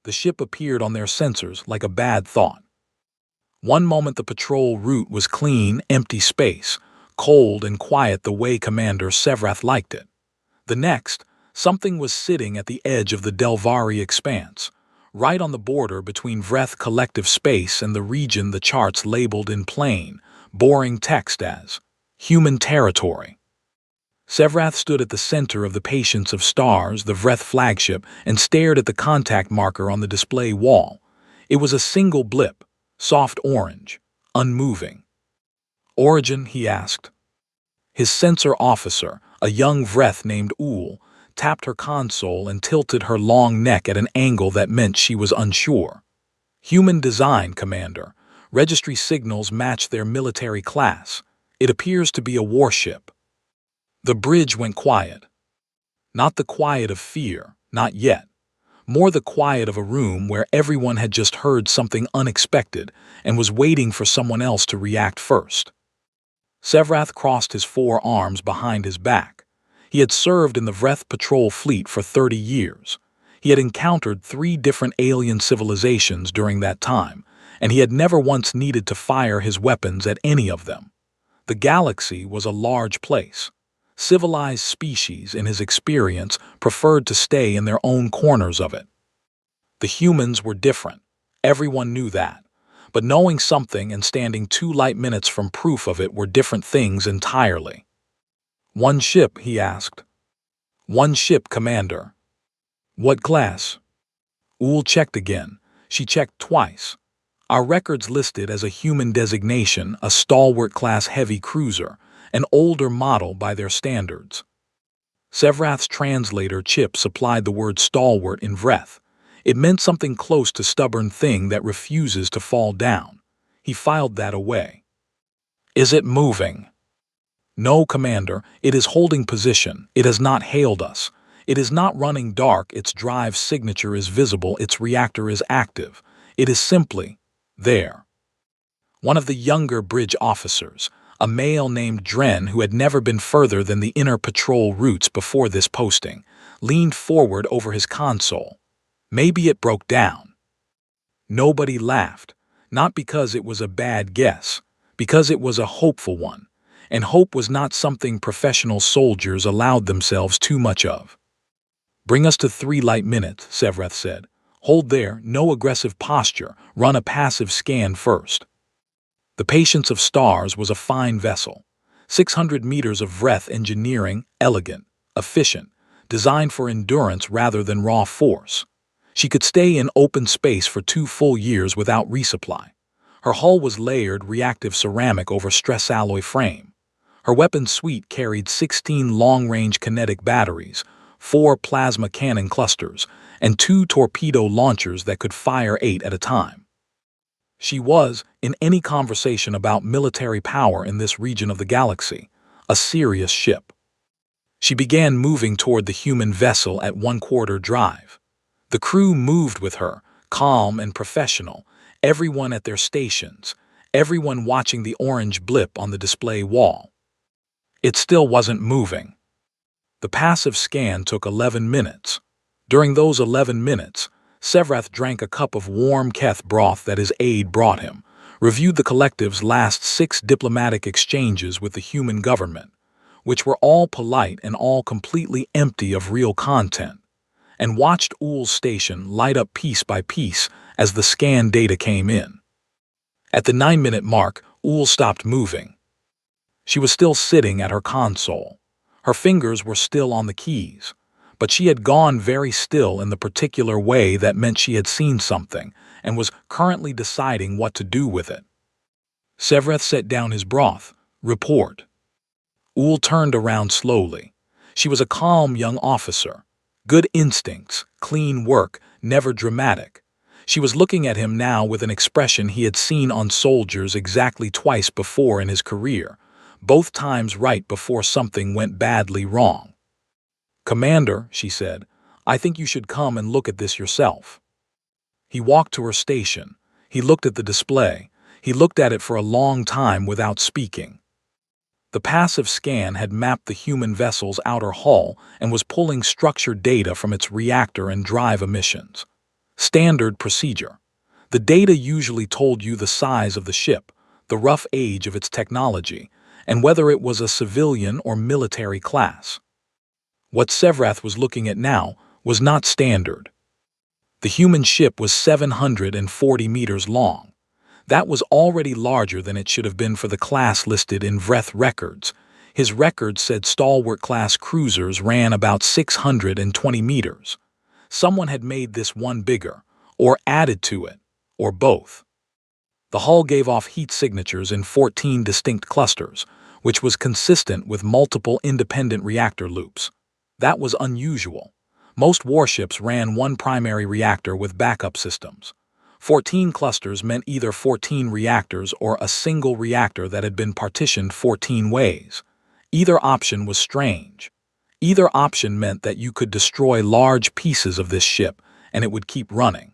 The ship appeared on their sensors like a bad thought. One moment the patrol route was clean, empty space, cold and quiet the way Commander Sevrath liked it. The next, something was sitting at the edge of the Delvari expanse, right on the border between Vreth collective space and the region the charts labeled in plain, boring text as human territory. Sevrath stood at the center of the Patience of Stars, the Vreth flagship, and stared at the contact marker on the display wall. It was a single blip, soft orange, unmoving. Origin, he asked. His sensor officer, a young Vreth named Ool, tapped her console and tilted her long neck at an angle that meant she was unsure. Human design, Commander. Registry signals match their military class. It appears to be a warship. The bridge went quiet. Not the quiet of fear, not yet. More the quiet of a room where everyone had just heard something unexpected and was waiting for someone else to react first. Sevrath crossed his forearms behind his back. He had served in the Vreth patrol fleet for 30 years. He had encountered 3 different alien civilizations during that time, and he had never once needed to fire his weapons at any of them. The galaxy was a large place. Civilized species, in his experience, preferred to stay in their own corners of it. The humans were different. Everyone knew that. But knowing something and standing 2 light minutes from proof of it were different things entirely. One ship, he asked. One ship, Commander. What class? Ool checked again. She checked twice. Our records listed as a human designation, a stalwart class heavy cruiser, an older model by their standards. Sevrath's translator chip supplied the word stalwart in Vreth. It meant something close to stubborn thing that refuses to fall down. He filed that away. Is it moving? No, Commander, it is holding position. It has not hailed us. It is not running dark, its drive signature is visible, its reactor is active. It is simply there. One of the younger bridge officers, a male named Dren who had never been further than the inner patrol routes before this posting, leaned forward over his console. Maybe it broke down. Nobody laughed, not because it was a bad guess, because it was a hopeful one, and hope was not something professional soldiers allowed themselves too much of. Bring us to 3 light minutes, Sevrath said. Hold there, no aggressive posture, run a passive scan first. The Patience of Stars was a fine vessel. 600 meters of Vreth engineering, elegant, efficient, designed for endurance rather than raw force. She could stay in open space for 2 full years without resupply. Her hull was layered reactive ceramic over stress alloy frame. Her weapon suite carried 16 long-range kinetic batteries, 4 plasma cannon clusters, and 2 torpedo launchers that could fire 8 at a time. She was, in any conversation about military power in this region of the galaxy, a serious ship. She began moving toward the human vessel at 1/4 drive. The crew moved with her, calm and professional, everyone at their stations, everyone watching the orange blip on the display wall. It still wasn't moving. The passive scan took 11 minutes. During those 11 minutes, Sevrath drank a cup of warm Keth broth that his aide brought him, reviewed the collective's last 6 diplomatic exchanges with the human government, which were all polite and all completely empty of real content, and watched Ool's station light up piece by piece as the scan data came in. At the 9-minute mark, Ool stopped moving. She was still sitting at her console. Her fingers were still on the keys, but she had gone very still in the particular way that meant she had seen something and was currently deciding what to do with it. Sevrath set down his broth. Report. Ool turned around slowly. She was a calm young officer. Good instincts, clean work, never dramatic. She was looking at him now with an expression he had seen on soldiers exactly twice before in his career, both times right before something went badly wrong. Commander, she said, I think you should come and look at this yourself. He walked to her station. He looked at the display. He looked at it for a long time without speaking. The passive scan had mapped the human vessel's outer hull and was pulling structured data from its reactor and drive emissions. Standard procedure. The data usually told you the size of the ship, the rough age of its technology, and whether it was a civilian or military class. What Sevrath was looking at now was not standard. The human ship was 740 meters long. That was already larger than it should have been for the class listed in Vreth records. His records said stalwart-class cruisers ran about 620 meters. Someone had made this one bigger, or added to it, or both. The hull gave off heat signatures in 14 distinct clusters, which was consistent with multiple independent reactor loops. That was unusual. Most warships ran one primary reactor with backup systems. 14 clusters meant either 14 reactors or a single reactor that had been partitioned 14 ways. Either option was strange. Either option meant that you could destroy large pieces of this ship and it would keep running.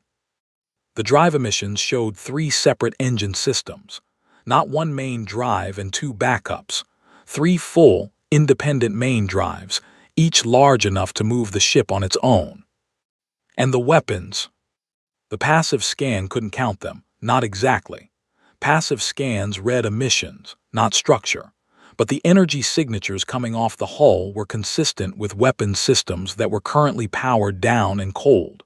The drive emissions showed 3 separate engine systems, not one main drive and 2 backups, 3 full, independent main drives, each large enough to move the ship on its own. And the weapons. The passive scan couldn't count them, not exactly. Passive scans read emissions, not structure, but the energy signatures coming off the hull were consistent with weapon systems that were currently powered down and cold.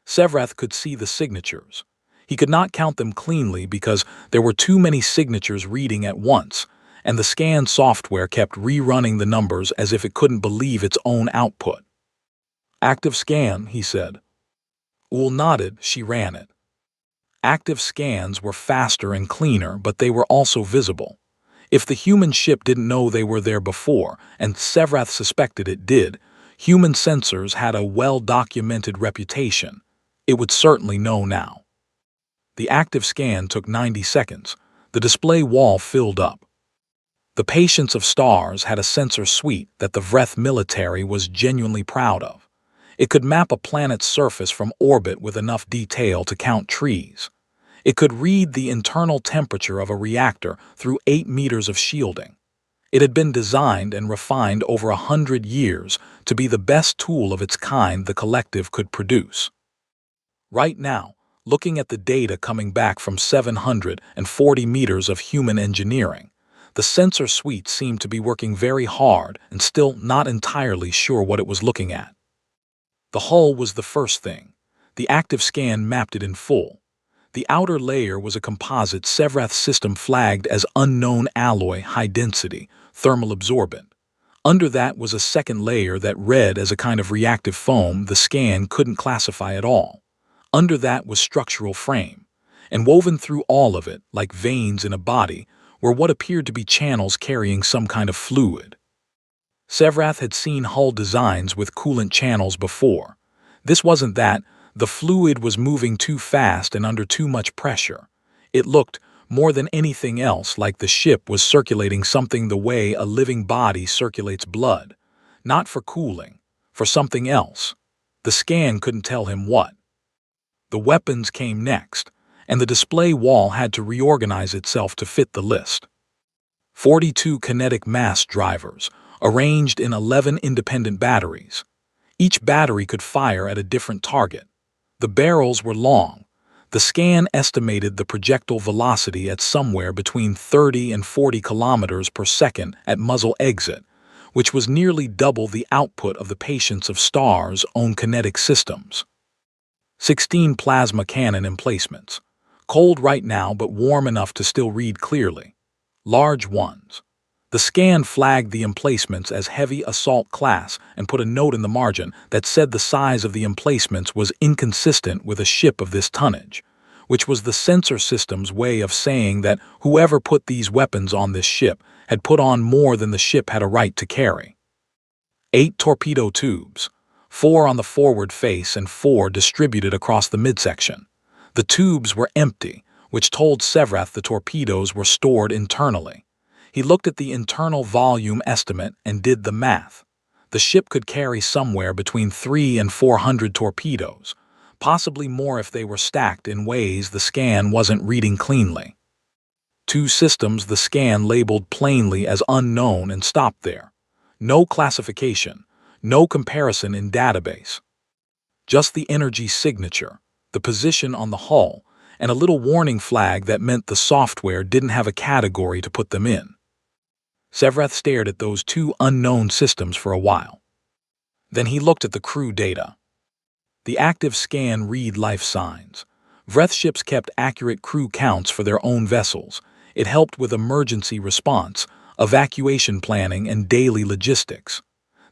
Sevrath could see the signatures. He could not count them cleanly because there were too many signatures reading at once, and the scan software kept rerunning the numbers as if it couldn't believe its own output. Active scan, he said. Ull nodded. She ran it. Active scans were faster and cleaner, but they were also visible. If the human ship didn't know they were there before, and Sevrath suspected it did, human sensors had a well-documented reputation. It would certainly know now. The active scan took 90 seconds. The display wall filled up. The patience of stars had a sensor suite that the Vreth military was genuinely proud of. It could map a planet's surface from orbit with enough detail to count trees. It could read the internal temperature of a reactor through 8 meters of shielding. It had been designed and refined over 100 years to be the best tool of its kind the collective could produce. Right now, looking at the data coming back from 740 meters of human engineering, the sensor suite seemed to be working very hard and still not entirely sure what it was looking at. The hull was the first thing. The active scan mapped it in full. The outer layer was a composite Sevrath system flagged as unknown alloy, high density, thermal absorbent. Under that was a second layer that read as a kind of reactive foam the scan couldn't classify at all. Under that was structural frame, and woven through all of it, like veins in a body, were what appeared to be channels carrying some kind of fluid. Sevrath had seen hull designs with coolant channels before. This wasn't that. The fluid was moving too fast and under too much pressure. It looked, more than anything else, like the ship was circulating something the way a living body circulates blood. Not for cooling, for something else. The scan couldn't tell him what. The weapons came next, and the display wall had to reorganize itself to fit the list. 42 kinetic mass drivers, arranged in 11 independent batteries. Each battery could fire at a different target. The barrels were long. The scan estimated the projectile velocity at somewhere between 30 and 40 kilometers per second at muzzle exit, which was nearly double the output of the Patience of Stars' own kinetic systems. 16 plasma cannon emplacements. Cold right now, but warm enough to still read clearly. Large ones. The scan flagged the emplacements as heavy assault class and put a note in the margin that said the size of the emplacements was inconsistent with a ship of this tonnage, which was the sensor system's way of saying that whoever put these weapons on this ship had put on more than the ship had a right to carry. 8 torpedo tubes, 4 on the forward face and 4 distributed across the midsection. The tubes were empty, which told Sevrath the torpedoes were stored internally. He looked at the internal volume estimate and did the math. The ship could carry somewhere between 300 and 400 torpedoes, possibly more if they were stacked in ways the scan wasn't reading cleanly. 2 systems the scan labeled plainly as unknown and stopped there. No classification, no comparison in database. Just the energy signature, the position on the hull, and a little warning flag that meant the software didn't have a category to put them in. Sevrath stared at those two unknown systems for a while. Then he looked at the crew data. The active scan read life signs. Vreth ships kept accurate crew counts for their own vessels. It helped with emergency response, evacuation planning, and daily logistics.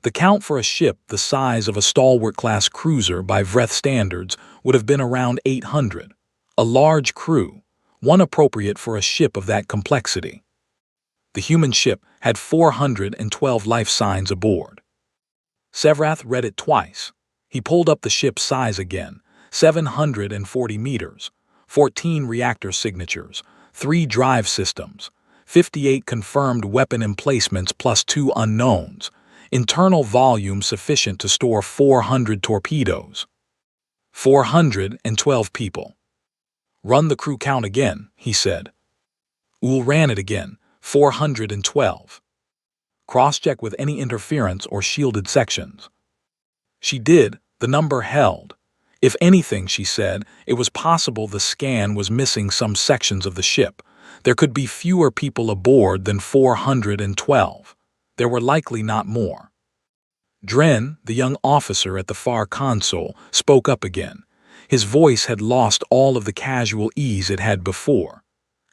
The count for a ship the size of a stalwart-class cruiser by Vreth standards would have been around 800. A large crew, one appropriate for a ship of that complexity. The human ship had 412 life signs aboard. Sevrath read it twice. He pulled up the ship's size again, 740 meters, 14 reactor signatures, 3 drive systems, 58 confirmed weapon emplacements plus 2 unknowns, internal volume sufficient to store 400 torpedoes. 412 people. Run the crew count again, he said. Uhl ran it again, 412. Cross-check with any interference or shielded sections. She did. The number held. If anything, she said, it was possible the scan was missing some sections of the ship. There could be fewer people aboard than 412. There were likely not more. Dren, the young officer at the far console, spoke up again. His voice had lost all of the casual ease it had before.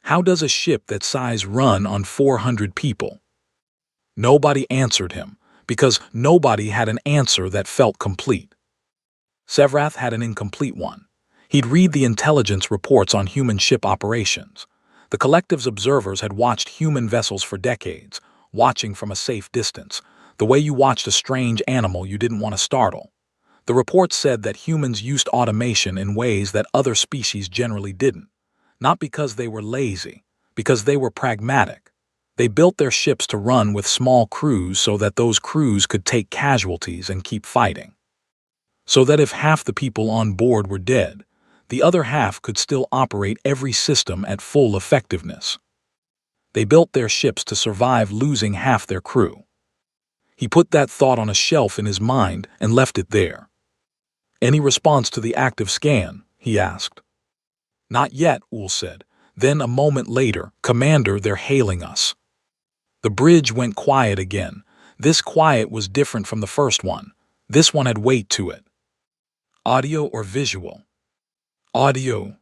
How does a ship that size run on 400 people? Nobody answered him, because nobody had an answer that felt complete. Sevrath had an incomplete one. He'd read the intelligence reports on human ship operations. The collective's observers had watched human vessels for decades, watching from a safe distance, the way you watched a strange animal you didn't want to startle. The reports said that humans used automation in ways that other species generally didn't. Not because they were lazy, because they were pragmatic. They built their ships to run with small crews so that those crews could take casualties and keep fighting. So that if half the people on board were dead, the other half could still operate every system at full effectiveness. They built their ships to survive losing half their crew. He put that thought on a shelf in his mind and left it there. Any response to the active scan? He asked. Not yet, Uhl said. Then a moment later, Commander, they're hailing us. The bridge went quiet again. This quiet was different from the first one. This one had weight to it. Audio or visual? Audio.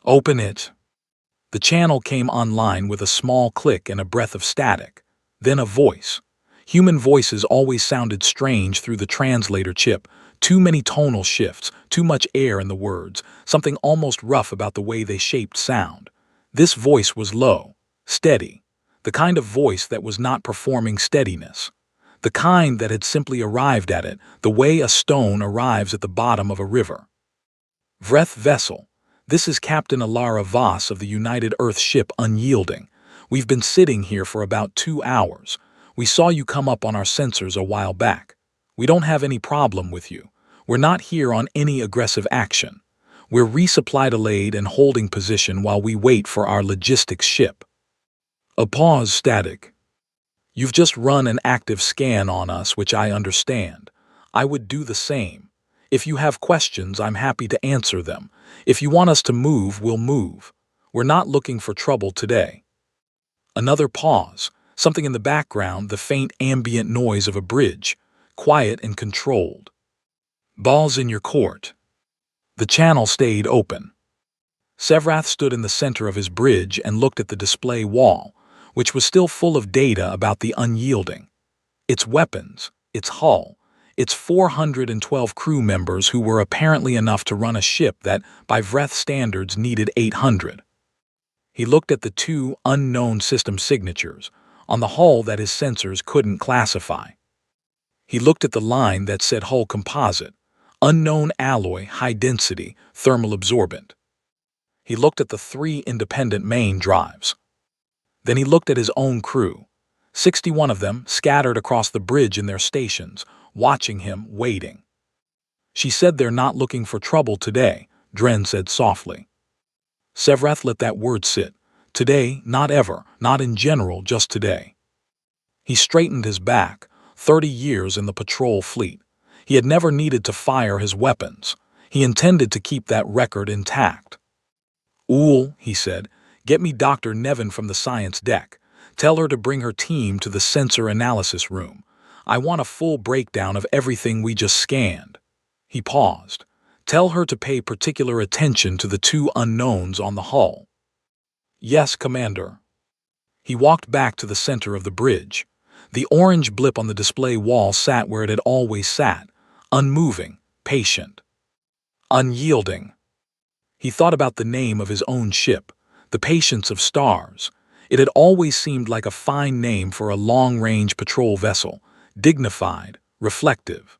Open it. The channel came online with a small click and a breath of static. Then a voice. Human voices always sounded strange through the translator chip. Too many tonal shifts, too much air in the words, something almost rough about the way they shaped sound. This voice was low, steady, the kind of voice that was not performing steadiness. The kind that had simply arrived at it, the way a stone arrives at the bottom of a river. Vreth vessel, this is Captain Alara Voss of the United Earth ship Unyielding. We've been sitting here for about 2 hours. We saw you come up on our sensors a while back. We don't have any problem with you. We're not here on any aggressive action. We're resupply delayed and holding position while we wait for our logistics ship. A pause, static. You've just run an active scan on us, which I understand. I would do the same. If you have questions, I'm happy to answer them. If you want us to move, we'll move. We're not looking for trouble today. Another pause. Something in the background, the faint ambient noise of a bridge, quiet and controlled. Ball's in your court. The channel stayed open. Sevrath stood in the center of his bridge and looked at the display wall, which was still full of data about the Unyielding. Its weapons, its hull, its 412 crew members who were apparently enough to run a ship that, by Vreth standards, needed 800. He looked at the 2 unknown system signatures on the hull that his sensors couldn't classify. He looked at the line that said hull composite, unknown alloy, high density, thermal absorbent. He looked at the 3 independent main drives. Then he looked at his own crew, 61 of them scattered across the bridge in their stations, watching him, waiting. She said they're not looking for trouble today, Dren said softly. Sevrath let that word sit. Today, not ever, not in general, just today. He straightened his back, 30 years in the patrol fleet. He had never needed to fire his weapons. He intended to keep that record intact. "Ool," he said, "get me Dr. Nevin from the science deck. Tell her to bring her team to the sensor analysis room. I want a full breakdown of everything we just scanned." He paused. "Tell her to pay particular attention to the two unknowns on the hull." "Yes, Commander." He walked back to the center of the bridge. The orange blip on the display wall sat where it had always sat, unmoving, patient, unyielding. He thought about the name of his own ship, the Patience of Stars. It had always seemed like a fine name for a long-range patrol vessel, dignified, reflective.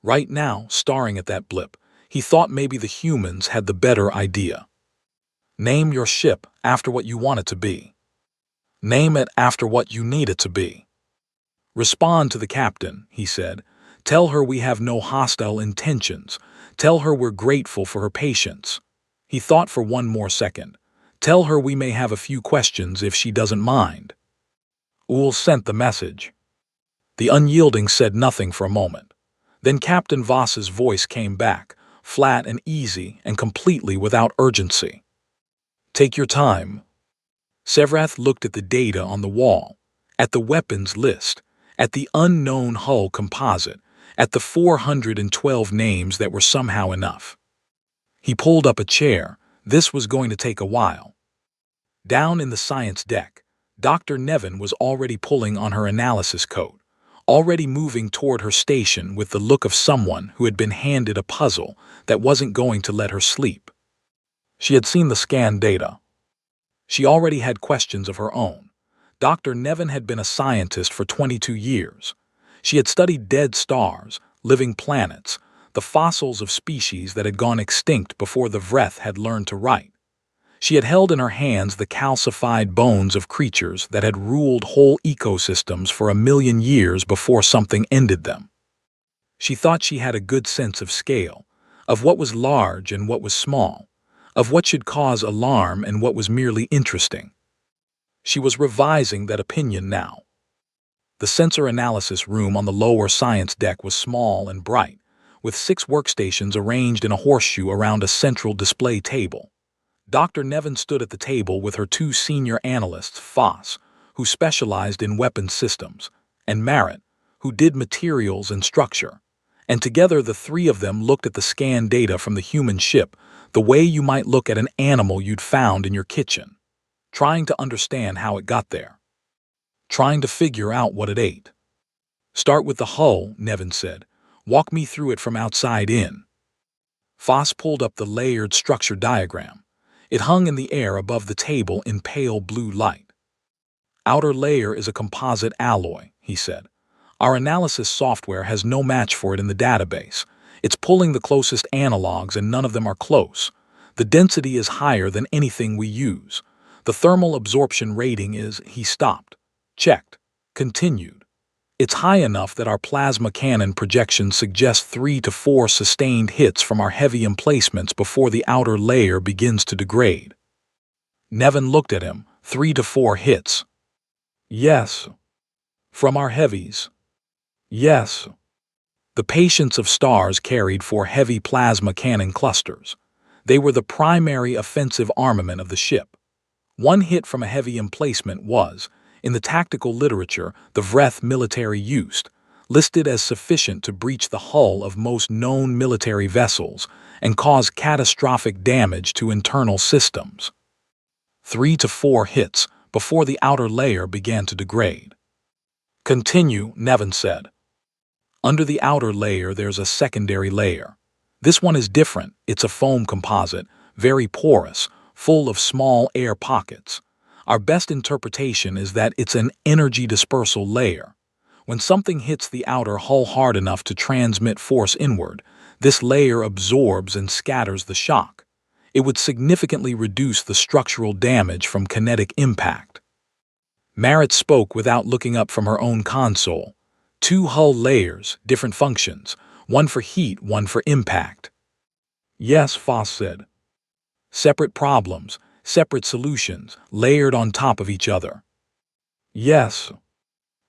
Right now, staring at that blip, he thought maybe the humans had the better idea. Name your ship after what you want it to be. Name it after what you need it to be. "Respond to the captain," he said. "Tell her we have no hostile intentions. Tell her we're grateful for her patience." He thought for one more second. "Tell her we may have a few questions if she doesn't mind." Ool sent the message. The unyielding said nothing for a moment. Then Captain Voss's voice came back, flat and easy and completely without urgency. "Take your time." Sevrath looked at the data on the wall, at the weapons list, at the unknown hull composite, at the 412 names that were somehow enough. He pulled up a chair. This was going to take a while. Down in the science deck, Dr. Nevin was already pulling on her analysis coat, already moving toward her station with the look of someone who had been handed a puzzle that wasn't going to let her sleep. She had seen the scan data. She already had questions of her own. Dr. Nevin had been a scientist for 22 years. She had studied dead stars, living planets, the fossils of species that had gone extinct before the Vreth had learned to write. She had held in her hands the calcified bones of creatures that had ruled whole ecosystems for 1,000,000 years before something ended them. She thought she had a good sense of scale, of what was large and what was small, of what should cause alarm and what was merely interesting. She was revising that opinion now. The sensor analysis room on the lower science deck was small and bright, with 6 workstations arranged in a horseshoe around a central display table. Dr. Nevin stood at the table with her 2 senior analysts, Foss, who specialized in weapons systems, and Merritt, who did materials and structure. And together the 3 of them looked at the scan data from the human ship the way you might look at an animal you'd found in your kitchen, trying to understand how it got there, trying to figure out what it ate. "Start with the hull," Nevin said. "Walk me through it from outside in." Foss pulled up the layered structure diagram. It hung in the air above the table in pale blue light. "Outer layer is a composite alloy," he said. "Our analysis software has no match for it in the database. It's pulling the closest analogs and none of them are close. The density is higher than anything we use. The thermal absorption rating is—" He stopped, checked, continued. "It's high enough that our plasma cannon projections suggest 3 to 4 sustained hits from our heavy emplacements before the outer layer begins to degrade." Nevin looked at him. 3 to 4 hits. "Yes." "From our heavies." "Yes." The Patience of Stars carried 4 heavy plasma cannon clusters. They were the primary offensive armament of the ship. 1 hit from a heavy emplacement was, in the tactical literature the Vreth military used, listed as sufficient to breach the hull of most known military vessels and cause catastrophic damage to internal systems. 3 to 4 hits before the outer layer began to degrade. "Continue," Nevin said. "Under the outer layer there's a secondary layer. This one is different. It's a foam composite, very porous, full of small air pockets. Our best interpretation is that it's an energy dispersal layer. When something hits the outer hull hard enough to transmit force inward, this layer absorbs and scatters the shock. It would significantly reduce the structural damage from kinetic impact." Merritt spoke without looking up from her own console. 2 hull layers, different functions, one for heat, one for impact. "Yes," Foss said. "Separate problems, separate solutions, layered on top of each other." "Yes."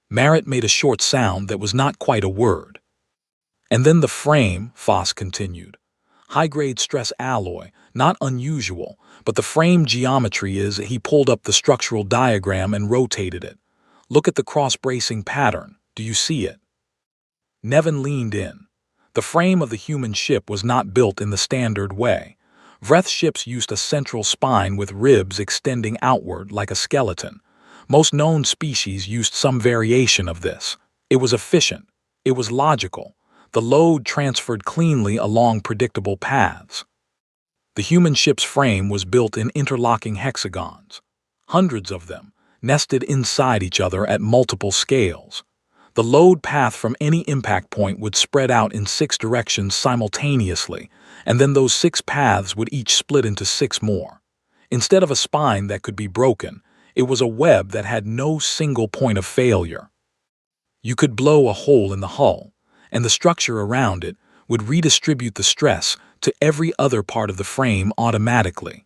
Merritt made a short sound that was not quite a word. "And then the frame," Foss continued. High-grade stress alloy, not unusual, but the frame geometry is. He pulled up the structural diagram and rotated it. Look at the cross-bracing pattern. Do you see it? Nevin leaned in. The frame of the human ship was not built in the standard way. Vreth ships used a central spine with ribs extending outward like a skeleton. Most known species used some variation of this. It was efficient. It was logical. The load transferred cleanly along predictable paths. The human ship's frame was built in interlocking hexagons, hundreds of them, nested inside each other at multiple scales. The load path from any impact point would spread out in 6 directions simultaneously, and then those 6 paths would each split into 6 more. Instead of a spine that could be broken, it was a web that had no single point of failure. You could blow a hole in the hull, and the structure around it would redistribute the stress to every other part of the frame automatically.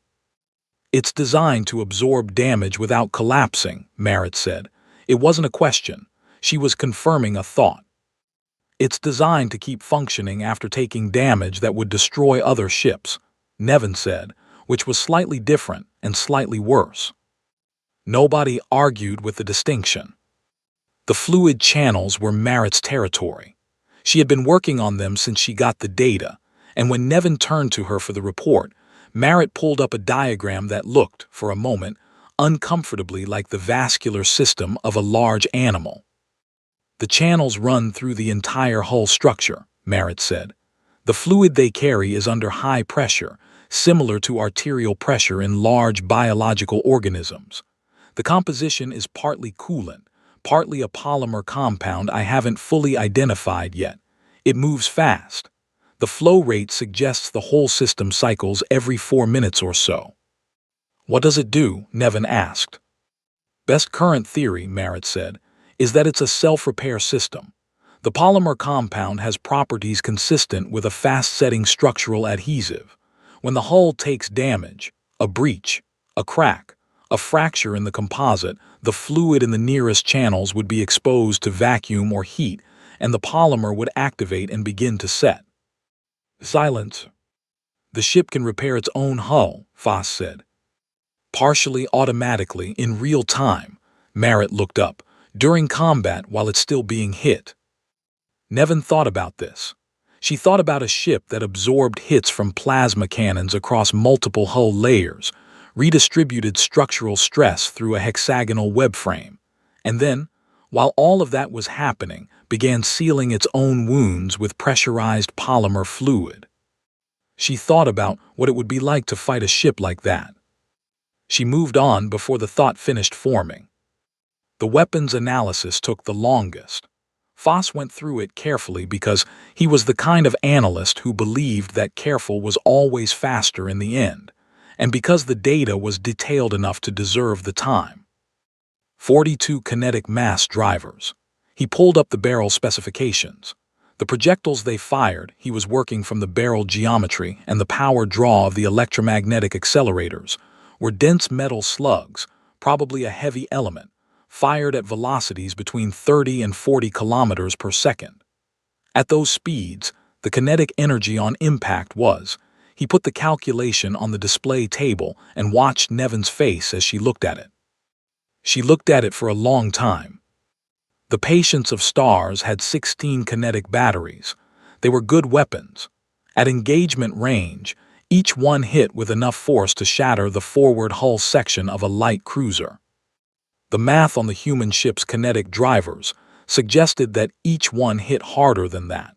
It's designed to absorb damage without collapsing, Merritt said. It wasn't a question. She was confirming a thought. It's designed to keep functioning after taking damage that would destroy other ships, Nevin said, which was slightly different and slightly worse. Nobody argued with the distinction. The fluid channels were Merritt's territory. She had been working on them since she got the data, and when Nevin turned to her for the report, Merritt pulled up a diagram that looked, for a moment, uncomfortably like the vascular system of a large animal. The channels run through the entire hull structure, Merritt said. The fluid they carry is under high pressure, similar to arterial pressure in large biological organisms. The composition is partly coolant, partly a polymer compound I haven't fully identified yet. It moves fast. The flow rate suggests the whole system cycles every 4 minutes or so. What does it do? Nevin asked. Best current theory, Merritt said, is that it's a self-repair system. The polymer compound has properties consistent with a fast-setting structural adhesive. When the hull takes damage, a breach, a crack, a fracture in the composite, the fluid in the nearest channels would be exposed to vacuum or heat, and the polymer would activate and begin to set. Silence. The ship can repair its own hull, Foss said. Partially automatically, in real time, Merritt looked up, during combat while it's still being hit. Nevin thought about this. She thought about a ship that absorbed hits from plasma cannons across multiple hull layers, redistributed structural stress through a hexagonal web frame, and then, while all of that was happening, began sealing its own wounds with pressurized polymer fluid. She thought about what it would be like to fight a ship like that. She moved on before the thought finished forming. The weapons analysis took the longest. Foss went through it carefully because he was the kind of analyst who believed that careful was always faster in the end, and because the data was detailed enough to deserve the time. 42 kinetic mass drivers. He pulled up the barrel specifications. The projectiles they fired, he was working from the barrel geometry and the power draw of the electromagnetic accelerators, were dense metal slugs, probably a heavy element, fired at velocities between 30 and 40 kilometers per second. At those speeds, the kinetic energy on impact was. He put the calculation on the display table and watched Nevin's face as she looked at it. She looked at it for a long time. The Patience of Stars had 16 kinetic batteries. They were good weapons. At engagement range, each one hit with enough force to shatter the forward hull section of a light cruiser. The math on the human ship's kinetic drivers suggested that each one hit harder than that.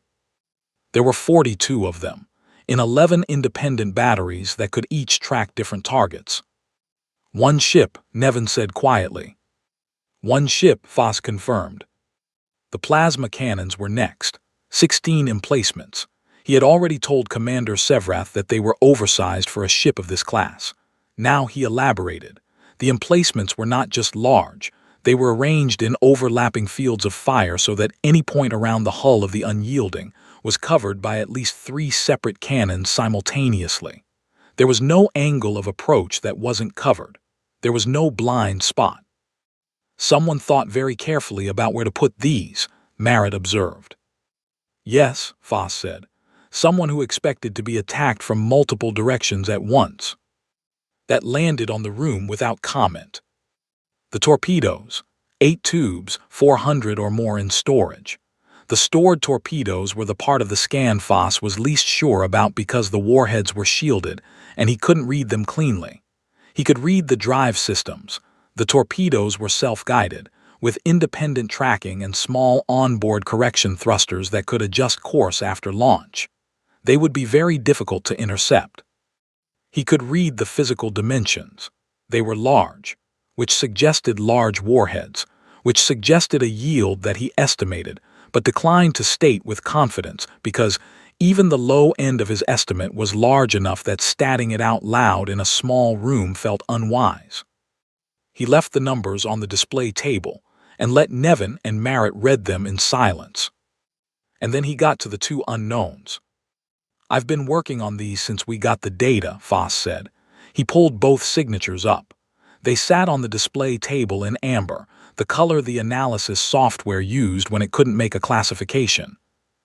There were 42 of them, in 11 independent batteries that could each track different targets. One ship, Nevin said quietly. One ship, Foss confirmed. The plasma cannons were next, 16 emplacements. He had already told Commander Sevrath that they were oversized for a ship of this class. Now he elaborated. The emplacements were not just large, they were arranged in overlapping fields of fire so that any point around the hull of the Unyielding was covered by at least 3 separate cannons simultaneously. There was no angle of approach that wasn't covered. There was no blind spot. Someone thought very carefully about where to put these, Merritt observed. Yes, Foss said. someone who expected to be attacked from multiple directions at once. That landed on the room without comment. The torpedoes, 8 tubes, 400 or more in storage. The stored torpedoes were the part of the scan Foss was least sure about because the warheads were shielded and he couldn't read them cleanly. He could read the drive systems. The torpedoes were self-guided, with independent tracking and small onboard correction thrusters that could adjust course after launch. They would be very difficult to intercept. He could read the physical dimensions. They were large, which suggested large warheads, which suggested a yield that he estimated, but declined to state with confidence because even the low end of his estimate was large enough that statting it out loud in a small room felt unwise. He left the numbers on the display table and let Nevin and Merritt read them in silence. And then he got to the two unknowns. "I've been working on these since we got the data," Foss said. He pulled both signatures up. They sat on the display table in amber, the color the analysis software used when it couldn't make a classification.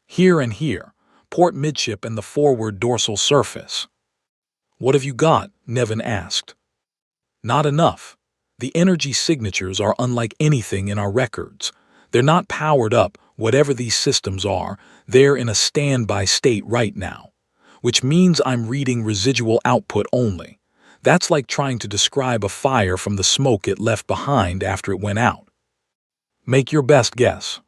Here and here, port midship and the forward dorsal surface. "What have you got?" Nevin asked. "Not enough. The energy signatures are unlike anything in our records. They're not powered up, whatever these systems are, they're in a standby state right now, which means I'm reading residual output only. That's like trying to describe a fire from the smoke it left behind after it went out. Make your best guess."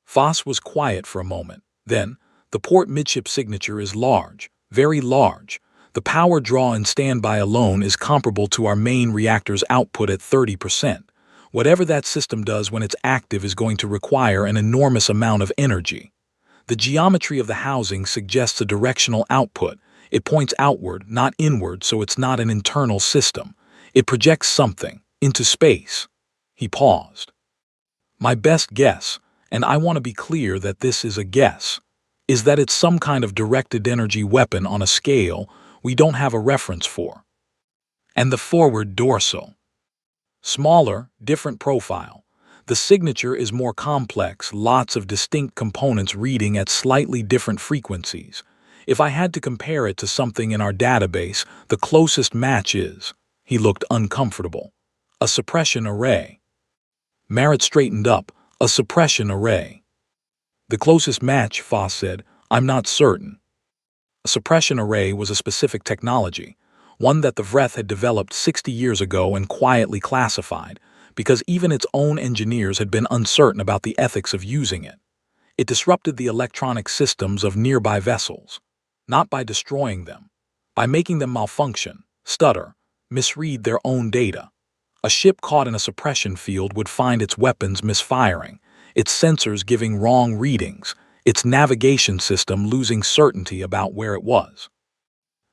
Foss was quiet for a moment. Then, "The port midship signature is large, very large. The power draw in standby alone is comparable to our main reactor's output at 30%. Whatever that system does when it's active is going to require an enormous amount of energy. The geometry of the housing suggests a directional output. It points outward, not inward, so it's not an internal system. It projects something into space." He paused. "My best guess, and I want to be clear that this is a guess, is that it's some kind of directed energy weapon on a scale we don't have a reference for. And the forward dorsal. Smaller, different profile. The signature is more complex, lots of distinct components reading at slightly different frequencies. If I had to compare it to something in our database, the closest match is," he looked uncomfortable, "a suppression array." Merritt straightened up. "A suppression array." "The closest match," Foss said. "I'm not certain." A suppression array was a specific technology, one that the Vreth had developed 60 years ago and quietly classified, because even its own engineers had been uncertain about the ethics of using it. It disrupted the electronic systems of nearby vessels, not by destroying them, by making them malfunction, stutter, misread their own data. A ship caught in a suppression field would find its weapons misfiring, its sensors giving wrong readings, its navigation system losing certainty about where it was.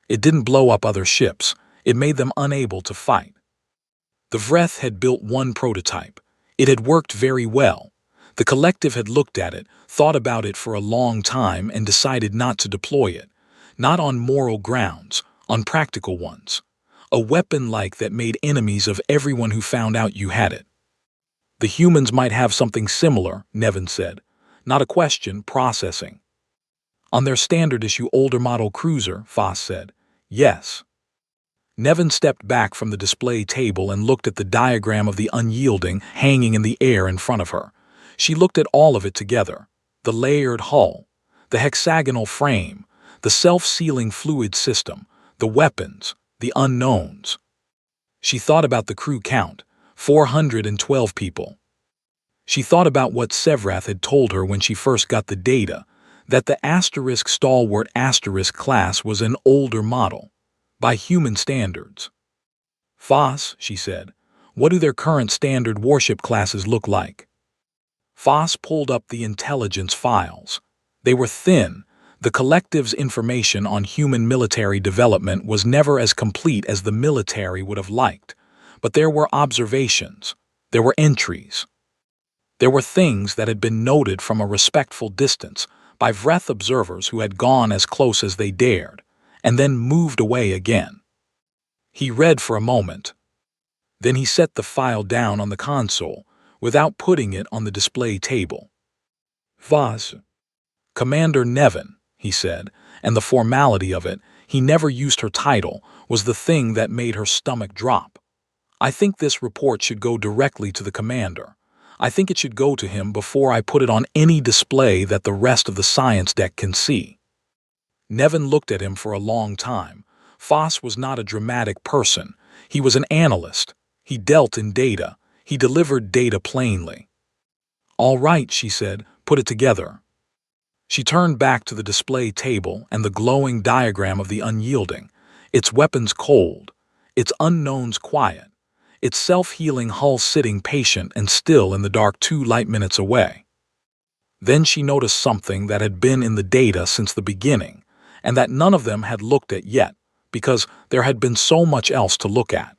It didn't blow up other ships, it made them unable to fight. The Vreth had built one prototype. It had worked very well. The collective had looked at it, thought about it for a long time, and decided not to deploy it. Not on moral grounds, on practical ones. A weapon like that made enemies of everyone who found out you had it. "The humans might have something similar," Nevin said. "Not a question, processing." "On their standard issue older model cruiser," Foss said. "Yes." Nevin stepped back from the display table and looked at the diagram of the unyielding hanging in the air in front of her. She looked at all of it together. The layered hull, the hexagonal frame, the self-sealing fluid system, the weapons, the unknowns. She thought about the crew count, 412 people. She thought about what Sevrath had told her when she first got the data, that the * stalwart * class was an older model, by human standards. "Foss," she said, "what do their current standard warship classes look like?" Foss pulled up the intelligence files. They were thin. The collective's information on human military development was never as complete as the military would have liked, but there were observations, there were entries. There were things that had been noted from a respectful distance by Vreth observers who had gone as close as they dared, and then moved away again. He read for a moment. Then he set the file down on the console, without putting it on the display table. "Voss. Commander Nevin," he said, and the formality of it, he never used her title, was the thing that made her stomach drop. I think this report should go directly to the commander. I think it should go to him before I put it on any display that the rest of the science deck can see. Nevin looked at him for a long time. Foss was not a dramatic person. He was an analyst. He dealt in data. He delivered data plainly. "All right," she said, "put it together." She turned back to the display table and the glowing diagram of the unyielding, its weapons cold, its unknowns quiet, its self-healing hull sitting patient and still in the dark 2 light minutes away. Then she noticed something that had been in the data since the beginning, and that none of them had looked at yet, because there had been so much else to look at.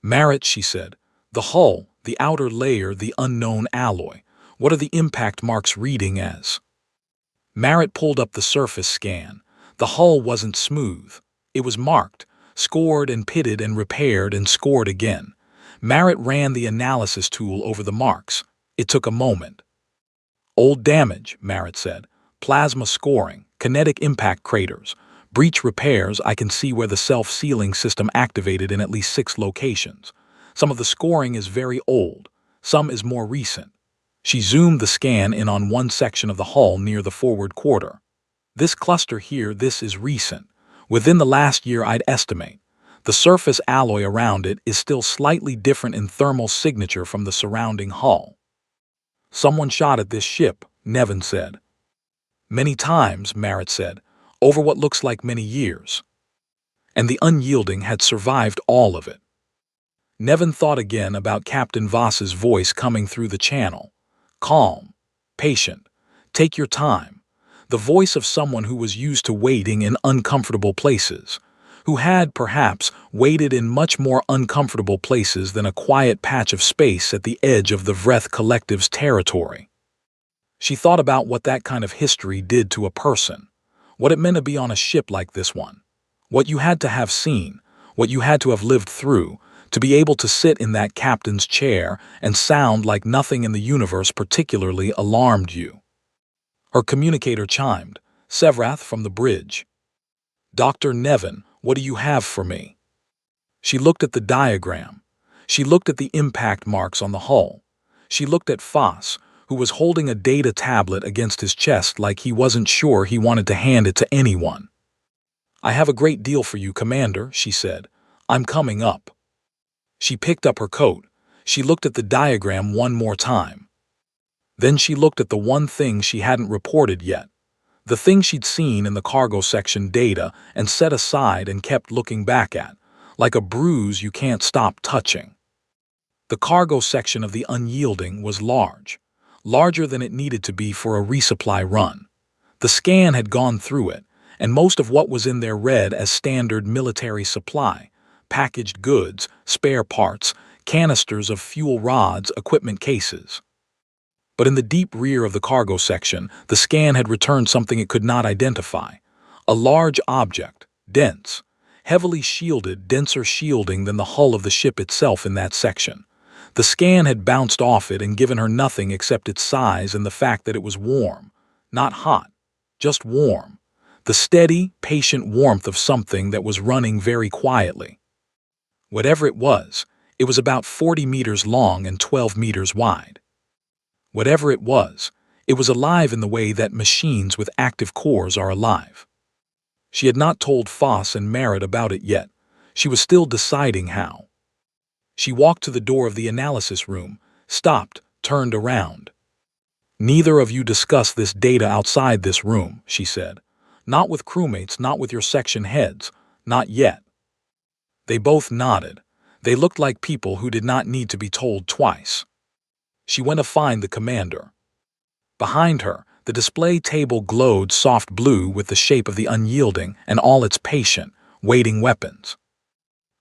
"Merritt," she said, "the hull, the outer layer, the unknown alloy, what are the impact marks reading as?" Merritt pulled up the surface scan. The hull wasn't smooth. It was marked, scored and pitted and repaired and scored again. Merritt ran the analysis tool over the marks. It took a moment. "Old damage," Merritt said. "Plasma scoring, kinetic impact craters, breach repairs. I can see where the self-sealing system activated in at least 6 locations. Some of the scoring is very old. Some is more recent." She zoomed the scan in on one section of the hull near the forward quarter. "This cluster here, this is recent. Within the last year, I'd estimate. The surface alloy around it is still slightly different in thermal signature from the surrounding hull." "Someone shot at this ship," Nevin said. "Many times," Merritt said, "over what looks like many years." And the unyielding had survived all of it. Nevin thought again about Captain Voss's voice coming through the channel. Calm, patient, take your time. The voice of someone who was used to waiting in uncomfortable places, who had, perhaps, waited in much more uncomfortable places than a quiet patch of space at the edge of the Vreth Collective's territory. She thought about what that kind of history did to a person, what it meant to be on a ship like this one, what you had to have seen, what you had to have lived through, to be able to sit in that captain's chair and sound like nothing in the universe particularly alarmed you. Her communicator chimed, Sevrath from the bridge. "Dr. Nevin, what do you have for me?" She looked at the diagram. She looked at the impact marks on the hull. She looked at Foss, who was holding a data tablet against his chest like he wasn't sure he wanted to hand it to anyone. "I have a great deal for you, Commander," she said. "I'm coming up." She picked up her coat. She looked at the diagram one more time. Then she looked at the one thing she hadn't reported yet, the thing she'd seen in the cargo section data and set aside and kept looking back at, like a bruise you can't stop touching. The cargo section of the unyielding was large, larger than it needed to be for a resupply run. The scan had gone through it, and most of what was in there read as standard military supply, packaged goods, spare parts, canisters of fuel rods, equipment cases. But in the deep rear of the cargo section, the scan had returned something it could not identify. A large object, dense, heavily shielded, denser shielding than the hull of the ship itself in that section. The scan had bounced off it and given her nothing except its size and the fact that it was warm. Not hot, just warm. The steady, patient warmth of something that was running very quietly. Whatever it was about 40 meters long and 12 meters wide. Whatever it was alive in the way that machines with active cores are alive. She had not told Foss and Merritt about it yet. She was still deciding how. She walked to the door of the analysis room, stopped, turned around. "Neither of you discuss this data outside this room," she said. "Not with crewmates, not with your section heads, not yet." They both nodded. They looked like people who did not need to be told twice. She went to find the commander. Behind her, the display table glowed soft blue with the shape of the unyielding and all its patient, waiting weapons.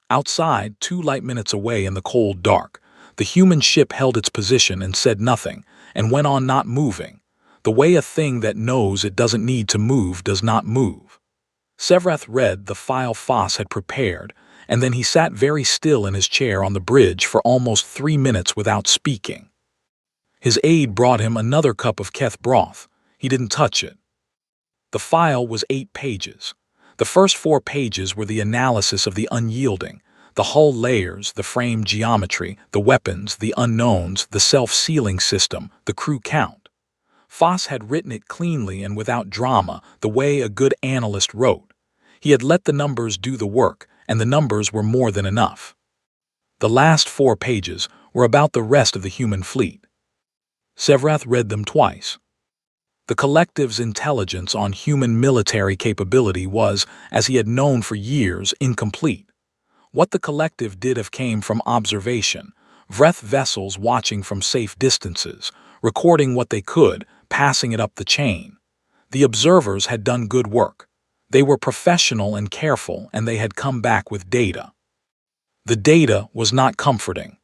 Outside, 2 light minutes away in the cold dark, the human ship held its position and said nothing, and went on not moving, the way a thing that knows it doesn't need to move does not move. Sevrath read the file Foss had prepared, and then he sat very still in his chair on the bridge for almost 3 minutes without speaking. His aide brought him another cup of Keth broth. He didn't touch it. The file was 8 pages. The first 4 pages were the analysis of the unyielding, the hull layers, the frame geometry, the weapons, the unknowns, the self-sealing system, the crew count. Foss had written it cleanly and without drama, the way a good analyst wrote. He had let the numbers do the work, and the numbers were more than enough. The last 4 pages were about the rest of the human fleet. Sevrath read them twice. The collective's intelligence on human military capability was, as he had known for years, incomplete. What the collective did have came from observation, Vreth vessels watching from safe distances, recording what they could, passing it up the chain. The observers had done good work. They were professional and careful, and they had come back with data. The data was not comforting.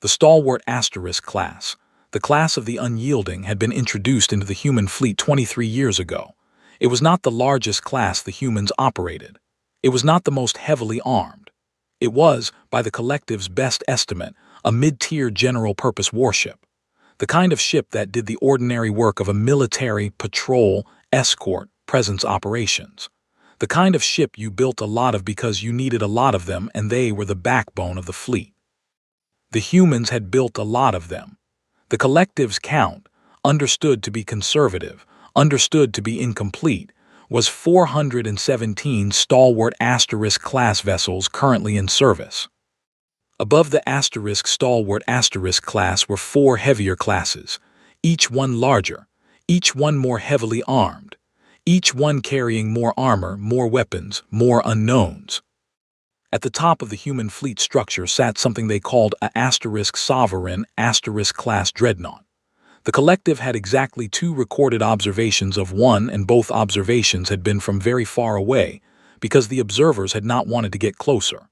The stalwart Asterisk class, the class of the unyielding, had been introduced into the human fleet 23 years ago. It was not the largest class the humans operated. It was not the most heavily armed. It was, by the collective's best estimate, a mid-tier general-purpose warship. The kind of ship that did the ordinary work of a military, patrol, escort, presence operations. The kind of ship you built a lot of because you needed a lot of them and they were the backbone of the fleet. The humans had built a lot of them. The collective's count, understood to be conservative, understood to be incomplete, was 417 stalwart Asterisk class vessels currently in service. Above the Asterisk stalwart Asterisk class were 4 heavier classes, each one larger, each one more heavily armed, each one carrying more armor, more weapons, more unknowns. At the top of the human fleet structure sat something they called a Asterisk Sovereign Asterisk class dreadnought. The collective had exactly 2 recorded observations of one, and both observations had been from very far away because the observers had not wanted to get closer.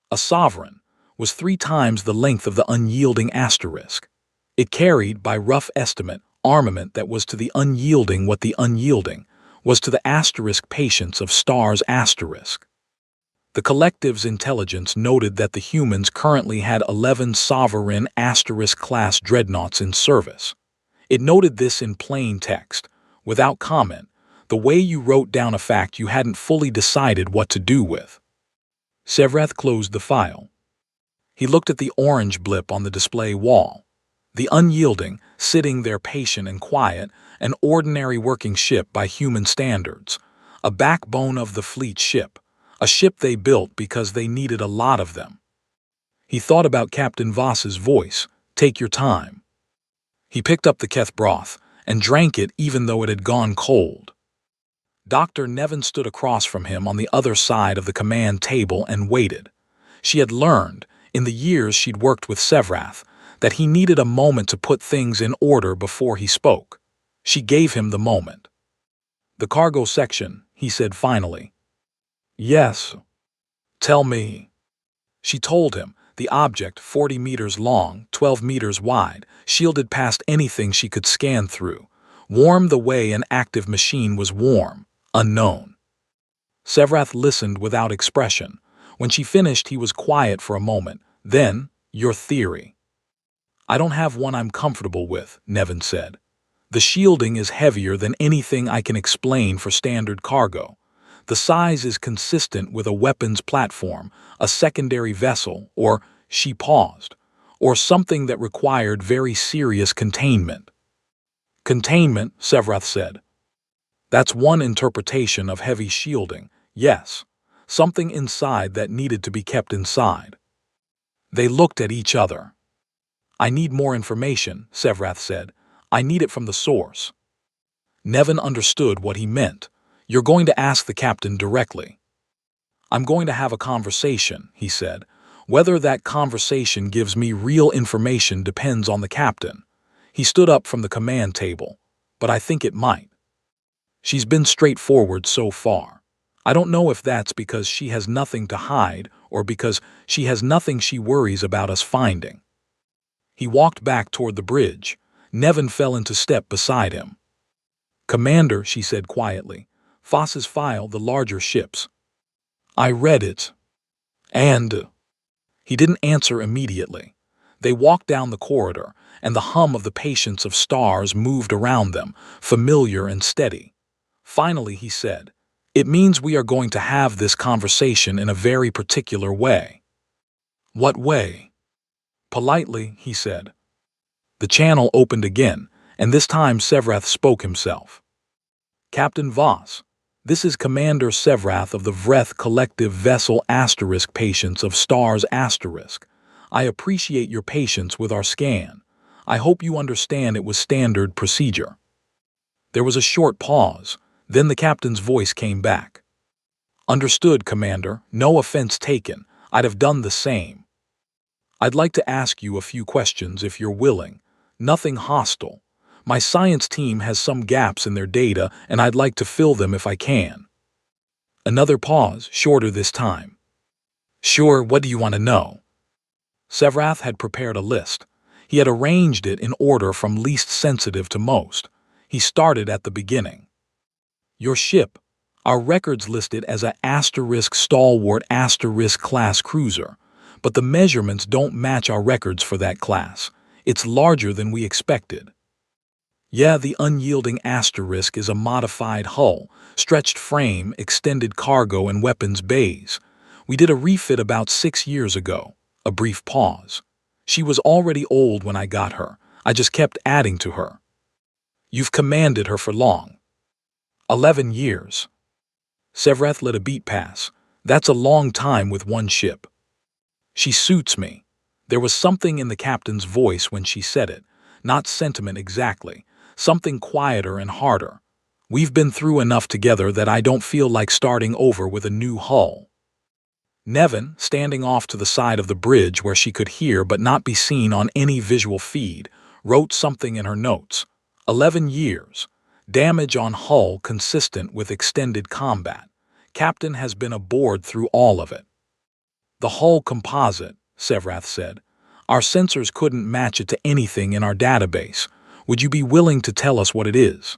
A Sovereign was 3 times the length of the unyielding Asterisk. It carried, by rough estimate, armament that was to the unyielding what the unyielding was to the Asterisk patience of Star's Asterisk. The collective's intelligence noted that the humans currently had 11 Sovereign Asterisk class dreadnoughts in service. It noted this in plain text, without comment, the way you wrote down a fact you hadn't fully decided what to do with. Sevrath closed the file. He looked at the orange blip on the display wall. The unyielding, sitting there patient and quiet, an ordinary working ship by human standards, a backbone of the fleet ship, a ship they built because they needed a lot of them. He thought about Captain Voss's voice, "Take your time." He picked up the Keth broth and drank it even though it had gone cold. Dr. Nevin stood across from him on the other side of the command table and waited. She had learned, in the years she'd worked with Sevrath, that he needed a moment to put things in order before he spoke. She gave him the moment. "The cargo section," he said finally. "Yes. Tell me." She told him, the object, 40 meters long, 12 meters wide, shielded past anything she could scan through, warm the way an active machine was warm, unknown. Sevrath listened without expression. When she finished, he was quiet for a moment. Then, "Your theory." "I don't have one I'm comfortable with," Nevin said. "The shielding is heavier than anything I can explain for standard cargo. The size is consistent with a weapons platform, a secondary vessel, or," she paused, "or something that required very serious containment." "Containment," Sevrath said. "That's one interpretation of heavy shielding, yes. Something inside that needed to be kept inside." They looked at each other. "I need more information," Sevrath said. "I need it from the source." Nevin understood what he meant. "You're going to ask the captain directly." "I'm going to have a conversation," he said. "Whether that conversation gives me real information depends on the captain." He stood up from the command table. "But I think it might. She's been straightforward so far. I don't know if that's because she has nothing to hide or because she has nothing she worries about us finding." He walked back toward the bridge. Nevin fell into step beside him. "Commander," she said quietly, "Foss's file, the larger ships. I read it. And—" He didn't answer immediately. They walked down the corridor, and the hum of the patience of Stars moved around them, familiar and steady. Finally, he said, "It means we are going to have this conversation in a very particular way." "What way?" "Politely," he said. The channel opened again, and this time Sevrath spoke himself. "Captain Voss, this is Commander Sevrath of the Vreth Collective Vessel * Patience of Stars *. I appreciate your patience with our scan. I hope you understand it was standard procedure." There was a short pause, then the captain's voice came back. "Understood, Commander. No offense taken. I'd have done the same. I'd like to ask you a few questions if you're willing. Nothing hostile. My science team has some gaps in their data, and I'd like to fill them if I can." Another pause, shorter this time. "Sure, what do you want to know?" Sevrath had prepared a list. He had arranged it in order from least sensitive to most. He started at the beginning. "Your ship. Our records list it as a *stalwart* class cruiser, but the measurements don't match our records for that class. It's larger than we expected." "Yeah, the unyielding asterisk is a modified hull, stretched frame, extended cargo and weapons bays. We did a refit about 6 years ago." A brief pause. "She was already old when I got her. I just kept adding to her." "You've commanded her for long?" 11 years. Sevrath let a beat pass. "That's a long time with one ship." "She suits me." There was something in the captain's voice when she said it. Not sentiment exactly. Something quieter and harder. "We've been through enough together that I don't feel like starting over with a new hull." Nevin, standing off to the side of the bridge where she could hear but not be seen on any visual feed, wrote something in her notes. 11 years. Damage on hull consistent with extended combat. Captain has been aboard through all of it. "The hull composite," Sevrath said. "Our sensors couldn't match it to anything in our database. Would you be willing to tell us what it is?"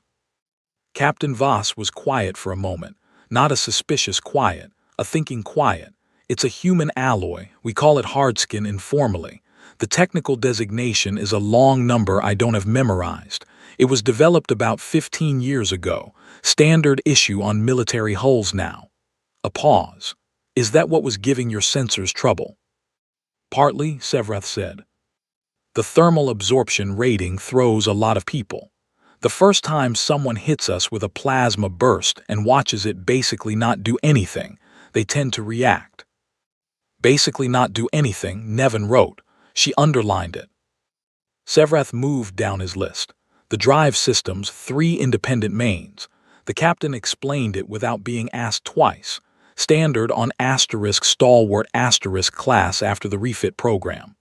Captain Voss was quiet for a moment. Not a suspicious quiet, a thinking quiet. "It's a human alloy. We call it hardskin informally. The technical designation is a long number I don't have memorized. It was developed about 15 years ago. Standard issue on military hulls now." A pause. "Is that what was giving your sensors trouble?" "Partly," Sevrath said. "The thermal absorption rating throws a lot of people. The first time someone hits us with a plasma burst and watches it basically not do anything, they tend to react." "Basically not do anything," Nevin wrote. She underlined it. Sevrath moved down his list. The drive systems, 3 independent mains. The captain explained it without being asked twice. Standard on *stalwart* class after the refit program.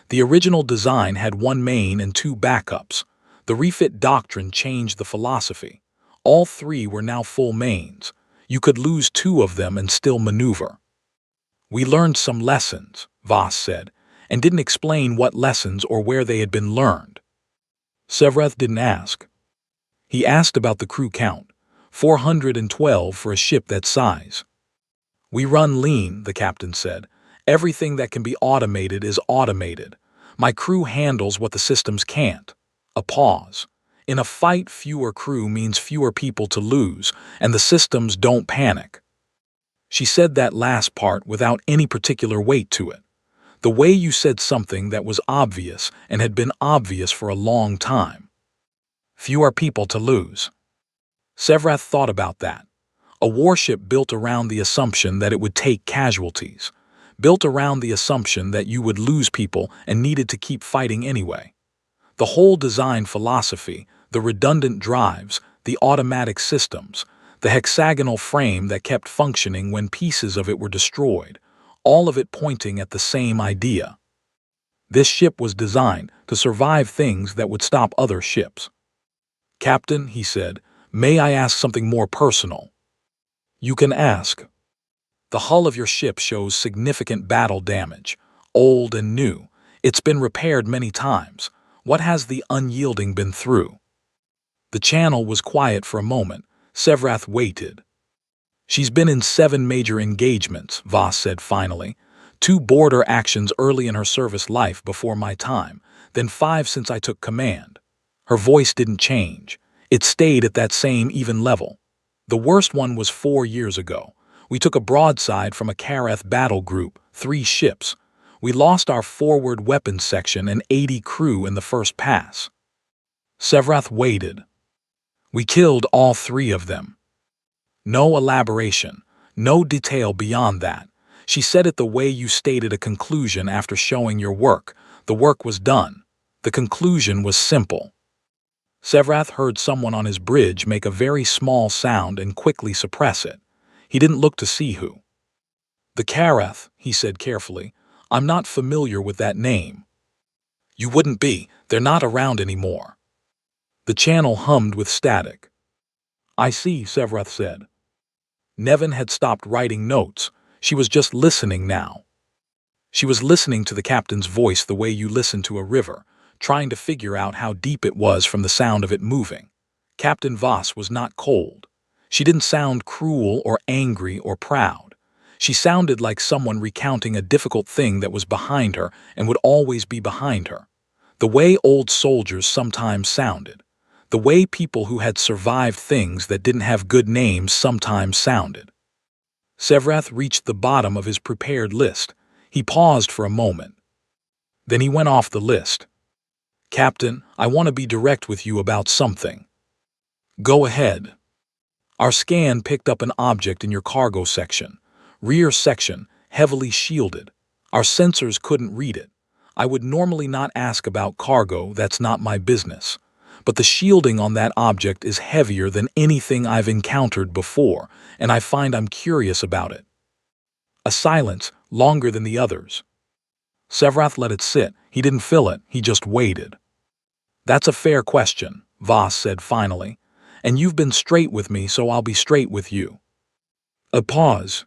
The original design had 1 main and 2 backups. The refit doctrine changed the philosophy. All 3 were now full mains. You could lose 2 of them and still maneuver. "We learned some lessons," Voss said, and didn't explain what lessons or where they had been learned. Sevrath didn't ask. He asked about the crew count. 412 for a ship that size. "We run lean," the captain said. "Everything that can be automated is automated. My crew handles what the systems can't." A pause. "In a fight, fewer crew means fewer people to lose, and the systems don't panic." She said that last part without any particular weight to it. The way you said something that was obvious and had been obvious for a long time. Fewer people to lose. Sevrath thought about that. A warship built around the assumption that it would take casualties. Built around the assumption that you would lose people and needed to keep fighting anyway. The whole design philosophy, the redundant drives, the automatic systems, the hexagonal frame that kept functioning when pieces of it were destroyed, all of it pointing at the same idea. This ship was designed to survive things that would stop other ships. "Captain," he said, "may I ask something more personal?" "You can ask." "The hull of your ship shows significant battle damage, old and new. It's been repaired many times. What has the unyielding been through?" The channel was quiet for a moment. Sevrath waited. "She's been in 7 major engagements," Voss said finally. 2 border actions early in her service life before my time, then 5 since I took command. Her voice didn't change. It stayed at that same even level. The worst one was 4 years ago. We took a broadside from a Kareth battle group, 3 ships. We lost our forward weapons section and 80 crew in the first pass. Sevrath waited. We killed all 3 of them. No elaboration, no detail beyond that. She said it the way you stated a conclusion after showing your work. The work was done. The conclusion was simple. Sevrath heard someone on his bridge make a very small sound and quickly suppress it. He didn't look to see who. The Kareth, he said carefully. I'm not familiar with that name. You wouldn't be. They're not around anymore. The channel hummed with static. I see, Sevrath said. Nevin had stopped writing notes. She was just listening now. She was listening to the captain's voice the way you listen to a river, trying to figure out how deep it was from the sound of it moving. Captain Voss was not cold. She didn't sound cruel or angry or proud. She sounded like someone recounting a difficult thing that was behind her and would always be behind her. The way old soldiers sometimes sounded. The way people who had survived things that didn't have good names sometimes sounded. Sevrath reached the bottom of his prepared list. He paused for a moment. Then he went off the list. Captain, I want to be direct with you about something. Go ahead. Our scan picked up an object in your cargo section. Rear section, heavily shielded. Our sensors couldn't read it. I would normally not ask about cargo, that's not my business. But the shielding on that object is heavier than anything I've encountered before, and I find I'm curious about it. A silence, longer than the others. Sevrath let it sit. He didn't fill it, he just waited. That's a fair question, Voss said finally. And you've been straight with me, so I'll be straight with you. A pause.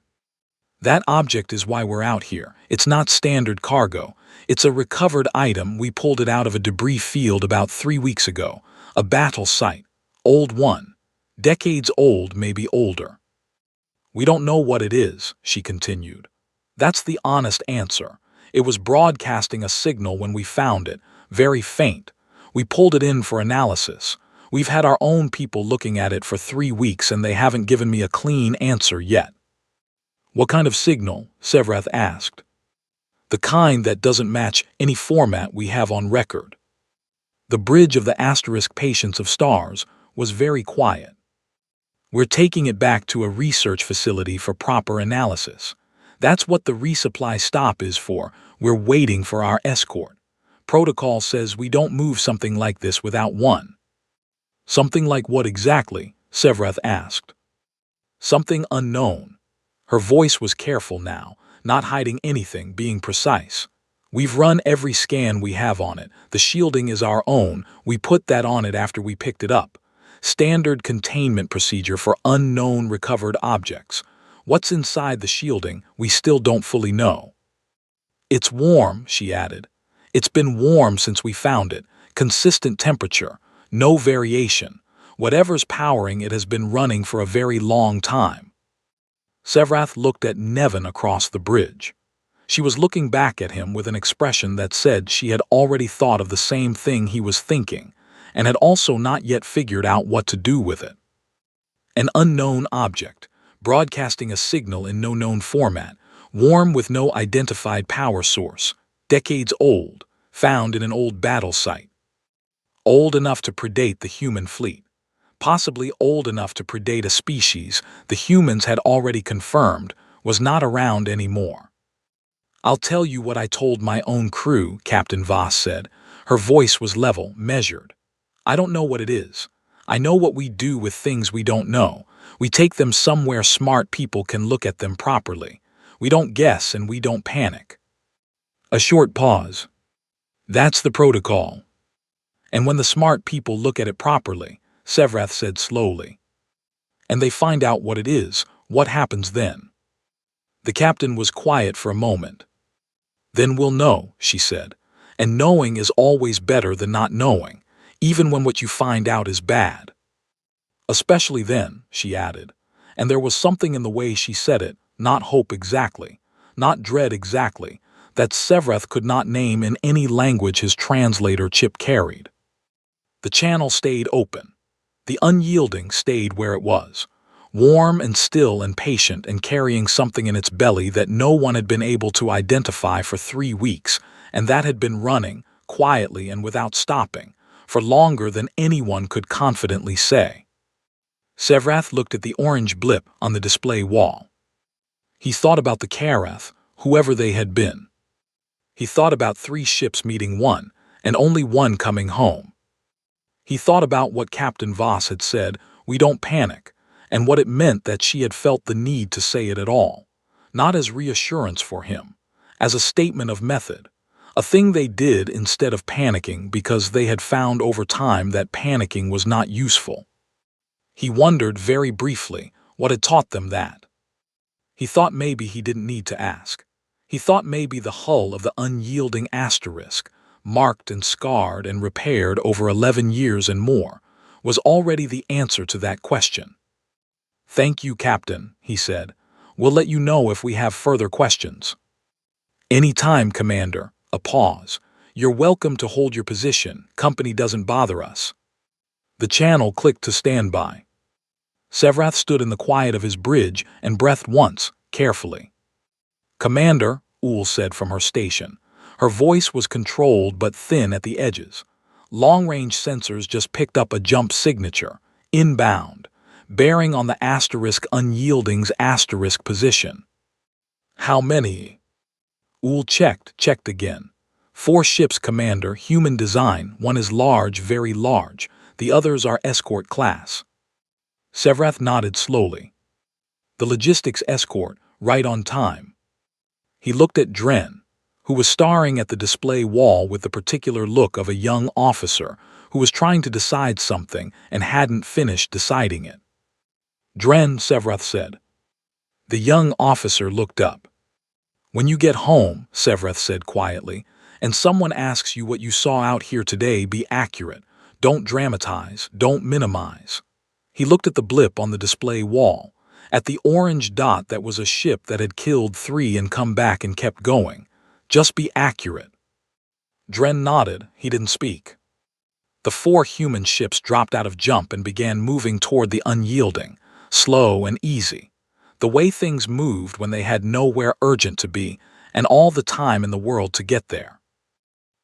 That object is why we're out here. It's not standard cargo. It's a recovered item. We pulled it out of a debris field about 3 weeks ago. A battle site. Old one. Decades old, maybe older. We don't know what it is, she continued. That's the honest answer. It was broadcasting a signal when we found it, very faint. We pulled it in for analysis. We've had our own people looking at it for 3 weeks and they haven't given me a clean answer yet. What kind of signal? Sevrath asked. The kind that doesn't match any format we have on record. The bridge of the asterisk Patience of Stars was very quiet. We're taking it back to a research facility for proper analysis. That's what the resupply stop is for. We're waiting for our escort. Protocol says we don't move something like this without one. Something like what exactly? Sevrath asked. Something unknown. Her voice was careful now, not hiding anything, being precise. We've run every scan we have on it. The shielding is our own. We put that on it after we picked it up. Standard containment procedure for unknown recovered objects. What's inside the shielding, we still don't fully know. It's warm, she added. It's been warm since we found it. Consistent temperature. No variation. Whatever's powering it has been running for a very long time. Sevrath looked at Nevin across the bridge. She was looking back at him with an expression that said she had already thought of the same thing he was thinking, and had also not yet figured out what to do with it. An unknown object, broadcasting a signal in no known format, warm with no identified power source, decades old, found in an old battle site. Old enough to predate the human fleet. Possibly old enough to predate a species the humans had already confirmed was not around anymore. I'll tell you what I told my own crew, Captain Voss said. Her voice was level, measured. I don't know what it is. I know what we do with things we don't know. We take them somewhere smart people can look at them properly. We don't guess and we don't panic. A short pause. That's the protocol. And when the smart people look at it properly, Sevrath said slowly, and they find out what it is, what happens then? The captain was quiet for a moment. Then we'll know, she said, and knowing is always better than not knowing, even when what you find out is bad. Especially then, she added, and there was something in the way she said it, not hope exactly, not dread exactly, that Sevrath could not name in any language his translator chip carried. The channel stayed open. The unyielding stayed where it was. warm and still and patient and carrying something in its belly that no one had been able to identify for 3 weeks, and that had been running, quietly and without stopping, for longer than anyone could confidently say. Sevrath looked at the orange blip on the display wall. He thought about the Karath, whoever they had been. He thought about 3 ships meeting one, and only one coming home. He thought about what Captain Voss had said, "We don't panic," and what it meant that she had felt the need to say it at all, not as reassurance for him, as a statement of method, a thing they did instead of panicking because they had found over time that panicking was not useful. He wondered very briefly what had taught them that. He thought maybe he didn't need to ask. He thought maybe the hull of the unyielding Asterisk, marked and scarred and repaired over 11 years and more, was already the answer to that question. "Thank you, Captain," he said. "We'll let you know if we have further questions." "Any time, Commander." A pause. "You're welcome to hold your position. Company doesn't bother us." The channel clicked to standby. Sevrath stood in the quiet of his bridge and breathed once, carefully. "Commander," Uhl said from her station. Her voice was controlled but thin at the edges. Long-range sensors just picked up a jump signature, inbound, bearing on the Asterisk Unyielding's Asterisk position. "How many?" Uhl checked again. 4 ships, Commander, human design. One is large, very large. The others are escort class. Sevrath nodded slowly. "The logistics escort, right on time." He looked at Dren, who was staring at the display wall with the particular look of a young officer who was trying to decide something and hadn't finished deciding it. "Dren," Sevrath said. The young officer looked up. "When you get home," Sevrath said quietly, "and someone asks you what you saw out here today, be accurate. Don't dramatize, don't minimize." He looked at the blip on the display wall, at the orange dot that was a ship that had killed 3 and come back and kept going. "Just be accurate." Dren nodded. He didn't speak. The 4 human ships dropped out of jump and began moving toward the Unyielding, slow and easy, the way things moved when they had nowhere urgent to be and all the time in the world to get there.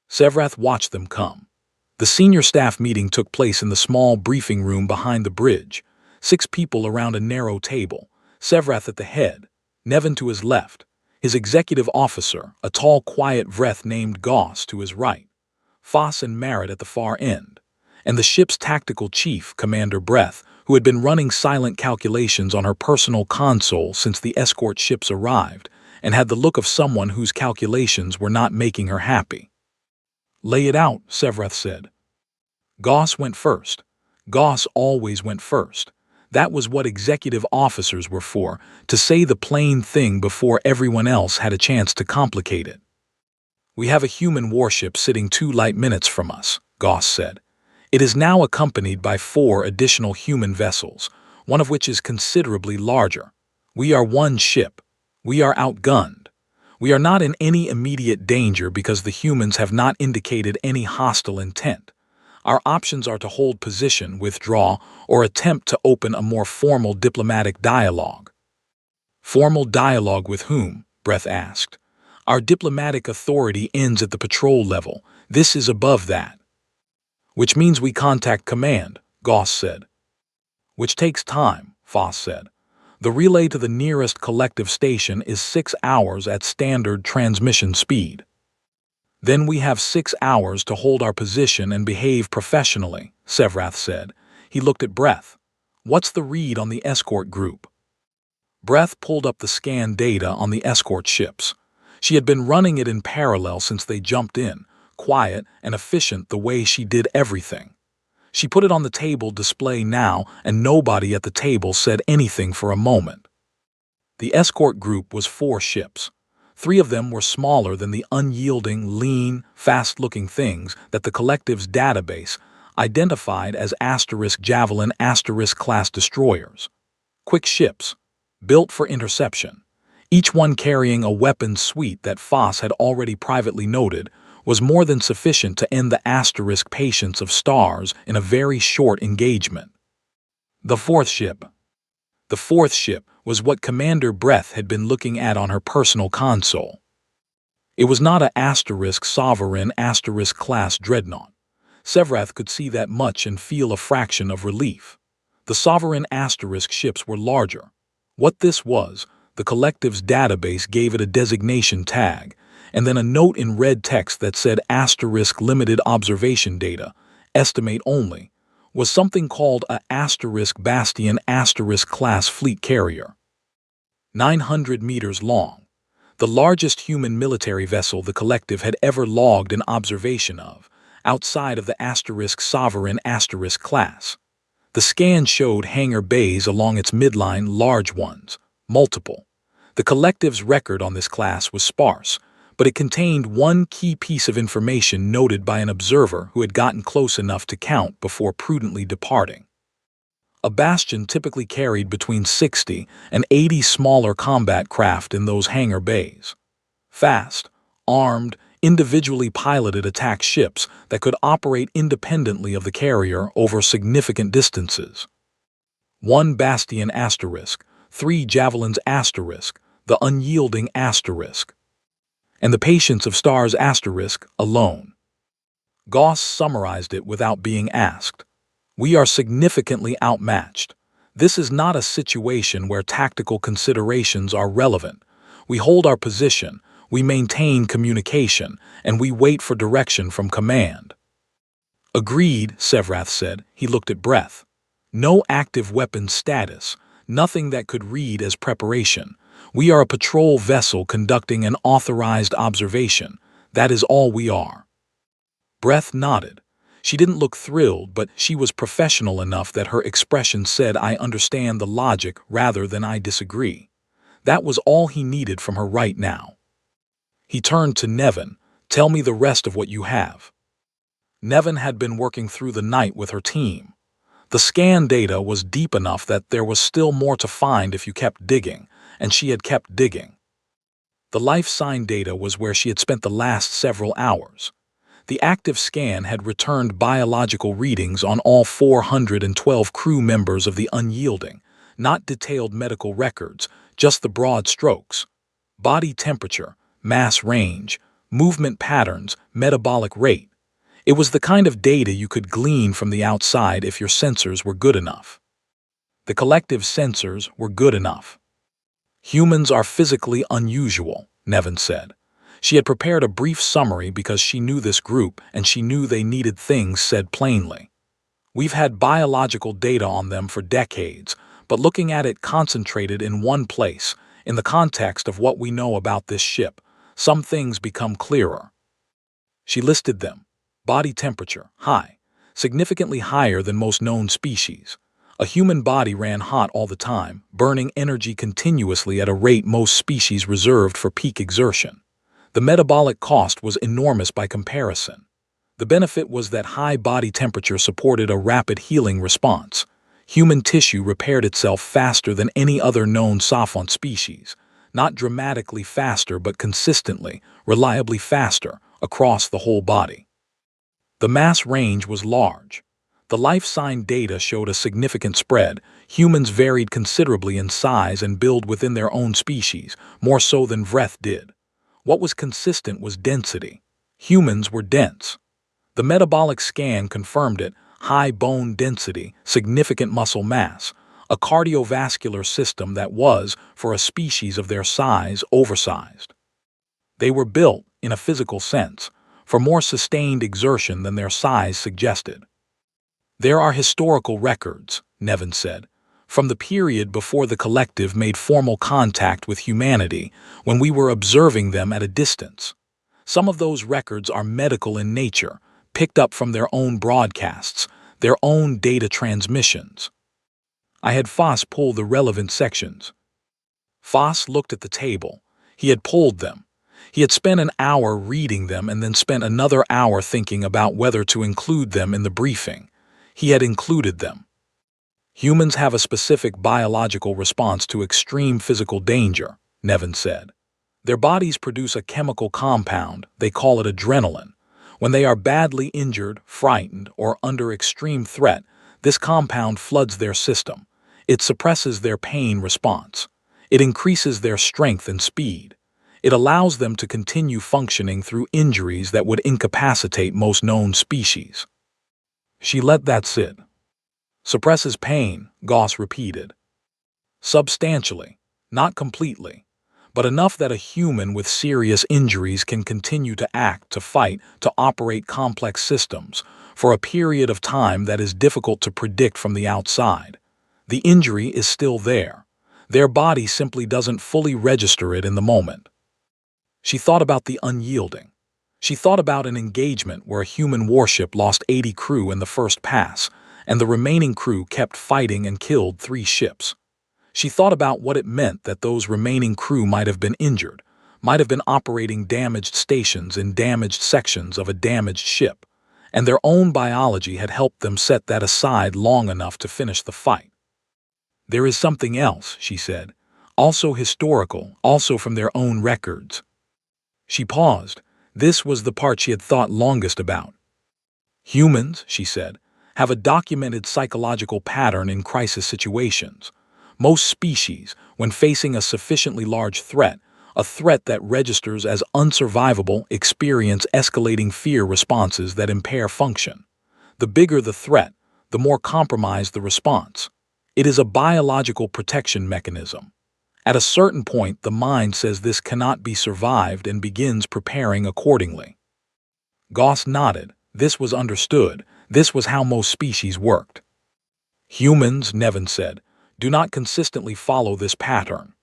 Sevrath watched them come. The senior staff meeting took place in the small briefing room behind the bridge, 6 people around a narrow table, Sevrath at the head, Nevin to his left, his executive officer, a tall, quiet Vreth named Goss, to his right, Foss and Merritt at the far end, and the ship's tactical chief, Commander Breth, who had been running silent calculations on her personal console since the escort ships arrived, and had the look of someone whose calculations were not making her happy. "Lay it out," Sevrath said. Goss went first. Goss always went first. That was what executive officers were for, to say the plain thing before everyone else had a chance to complicate it. "We have a human warship sitting 2 light minutes from us," Goss said. "It is now accompanied by 4 additional human vessels, one of which is considerably larger. We are 1 ship. We are outgunned. We are not in any immediate danger because the humans have not indicated any hostile intent. Our options are to hold position, withdraw, or attempt to open a more formal diplomatic dialogue." "Formal dialogue with whom?" Breth asked. "Our diplomatic authority ends at the patrol level. This is above that." "Which means we contact command," Goss said. "Which takes time," Foss said. "The relay to the nearest collective station is 6 hours at standard transmission speed." "Then we have 6 hours to hold our position and behave professionally," Sevrath said. He looked at Breth. "What's the read on the escort group?" Breth pulled up the scan data on the escort ships. She had been running it in parallel since they jumped in, quiet and efficient the way she did everything. She put it on the table display now, and nobody at the table said anything for a moment. The escort group was 4 ships. 3 of them were smaller than the unyielding, lean, fast-looking things that the collective's database identified as Javelin class destroyers. Quick ships, built for interception, each one carrying a weapons suite that Foss had already privately noted was more than sufficient to end the patience of stars in a very short engagement. The 4th ship. The fourth ship was what Commander Breath had been looking at on her personal console. It was not a Sovereign class dreadnought. Sevrath could see that much and feel a fraction of relief. The Sovereign ships were larger. What this was, the collective's database gave it a designation tag, and then a note in red text that said limited observation data, estimate only, was something called a Bastion class fleet carrier. 900 meters long, the largest human military vessel the collective had ever logged an observation of, outside of the Sovereign class. The scan showed hangar bays along its midline, large ones, multiple. The collective's record on this class was sparse, but it contained one key piece of information noted by an observer who had gotten close enough to count before prudently departing. A Bastion typically carried between 60 and 80 smaller combat craft in those hangar bays. Fast, armed, individually piloted attack ships that could operate independently of the carrier over significant distances. 1 Bastion *, 3 Javelins *, the Unyielding *, and the Patience of Stars * alone. Goss summarized it without being asked. We are significantly outmatched. This is not a situation where tactical considerations are relevant. We hold our position, we maintain communication, and we wait for direction from command. Agreed, Sevrath said. He looked at Breath. No active weapons status, nothing that could read as preparation. We are a patrol vessel conducting an authorized observation. That is all we are. Breath nodded. She didn't look thrilled, but she was professional enough that her expression said, I understand the logic rather than I disagree. That was all he needed from her right now. He turned to Nevin. Tell me the rest of what you have. Nevin had been working through the night with her team. The scan data was deep enough that there was still more to find if you kept digging, and she had kept digging. The life sign data was where she had spent the last several hours. The active scan had returned biological readings on all 412 crew members of the Unyielding, not detailed medical records, just the broad strokes. Body temperature, mass range, movement patterns, metabolic rate. It was the kind of data you could glean from the outside if your sensors were good enough. The collective sensors were good enough. Humans are physically unusual, Nevin said. She had prepared a brief summary because she knew this group and she knew they needed things said plainly. We've had biological data on them for decades, but looking at it concentrated in one place, in the context of what we know about this ship, some things become clearer. She listed them. Body temperature, high, significantly higher than most known species. A human body ran hot all the time, burning energy continuously at a rate most species reserved for peak exertion. The metabolic cost was enormous by comparison. The benefit was that high body temperature supported a rapid healing response. Human tissue repaired itself faster than any other known Safont species. Not dramatically faster, but consistently, reliably faster, across the whole body. The mass range was large. The life sign data showed a significant spread. Humans varied considerably in size and build within their own species, more so than Vreth did. What was consistent was density. Humans were dense. The metabolic scan confirmed it: high bone density, significant muscle mass, a cardiovascular system that was, for a species of their size, oversized. They were built, in a physical sense, for more sustained exertion than their size suggested. There are historical records, Nevin said, from the period before the collective made formal contact with humanity, when we were observing them at a distance. Some of those records are medical in nature, picked up from their own broadcasts, their own data transmissions. I had Foss pull the relevant sections. Foss looked at the table. He had pulled them. He had spent an hour reading them and then spent another hour thinking about whether to include them in the briefing. He had included them. Humans have a specific biological response to extreme physical danger, Nevin said. Their bodies produce a chemical compound, they call it adrenaline. When they are badly injured, frightened, or under extreme threat, this compound floods their system. It suppresses their pain response. It increases their strength and speed. It allows them to continue functioning through injuries that would incapacitate most known species. She let that sit. Suppresses pain, Gauss repeated. Substantially, not completely, but enough that a human with serious injuries can continue to act, to fight, to operate complex systems for a period of time that is difficult to predict from the outside. The injury is still there. Their body simply doesn't fully register it in the moment. She thought about the unyielding. She thought about an engagement where a human warship lost 80 crew in the first pass, and the remaining crew kept fighting and killed 3 ships. She thought about what it meant that those remaining crew might have been injured, might have been operating damaged stations in damaged sections of a damaged ship, and their own biology had helped them set that aside long enough to finish the fight. There is something else, she said, also historical, also from their own records. She paused. This was the part she had thought longest about. Humans, she said, have a documented psychological pattern in crisis situations. Most species, when facing a sufficiently large threat, a threat that registers as unsurvivable, experience escalating fear responses that impair function. The bigger the threat, the more compromised the response. It is a biological protection mechanism. At a certain point, the mind says this cannot be survived and begins preparing accordingly. Gauss nodded. This was understood. This was how most species worked. Humans, Nevin said, do not consistently follow this pattern.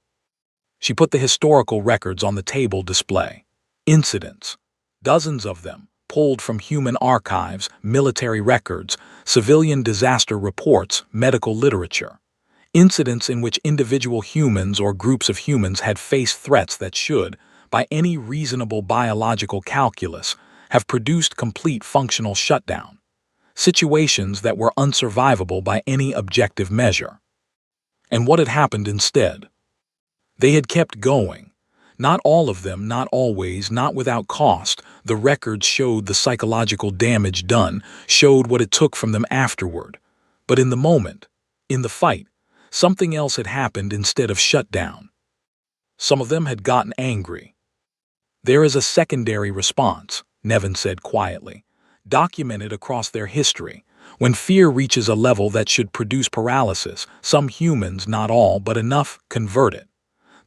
She put the historical records on the table display. Incidents. Dozens of them, pulled from human archives, military records, civilian disaster reports, medical literature. Incidents in which individual humans or groups of humans had faced threats that should, by any reasonable biological calculus, have produced complete functional shutdown. Situations that were unsurvivable by any objective measure. And what had happened instead? They had kept going. Not all of them, not always, not without cost. The records showed the psychological damage done, showed what it took from them afterward. But in the moment, in the fight, something else had happened instead of shutdown. Some of them had gotten angry. There is a secondary response, Nevin said quietly, documented across their history. When fear reaches a level that should produce paralysis, some humans, not all, but enough, convert it.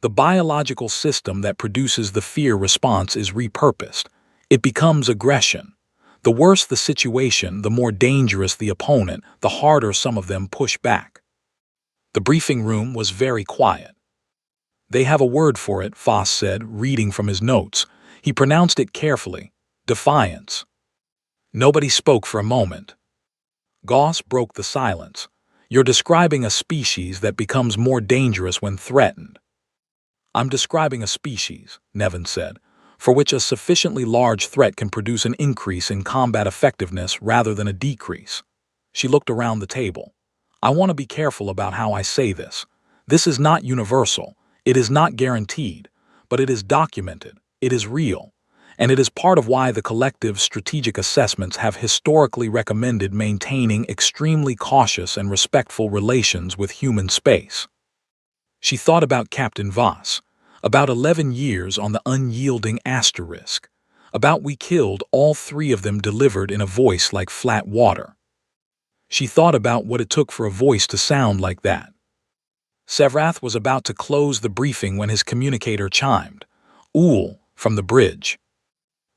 The biological system that produces the fear response is repurposed. It becomes aggression. The worse the situation, the more dangerous the opponent, the harder some of them push back. The briefing room was very quiet. They have a word for it, Voss said, reading from his notes. He pronounced it carefully. Defiance. Nobody spoke for a moment. Gauss broke the silence. You're describing a species that becomes more dangerous when threatened. I'm describing a species, Nevin said, for which a sufficiently large threat can produce an increase in combat effectiveness rather than a decrease. She looked around the table. I want to be careful about how I say this. This is not universal. It is not guaranteed, but it is documented. It is real. And it is part of why the collective strategic assessments have historically recommended maintaining extremely cautious and respectful relations with human space. She thought about Captain Voss, about 11 years on the unyielding asterisk, about we killed all 3 of them delivered in a voice like flat water. She thought about what it took for a voice to sound like that. Sevrath was about to close the briefing when his communicator chimed. Ool, from the bridge.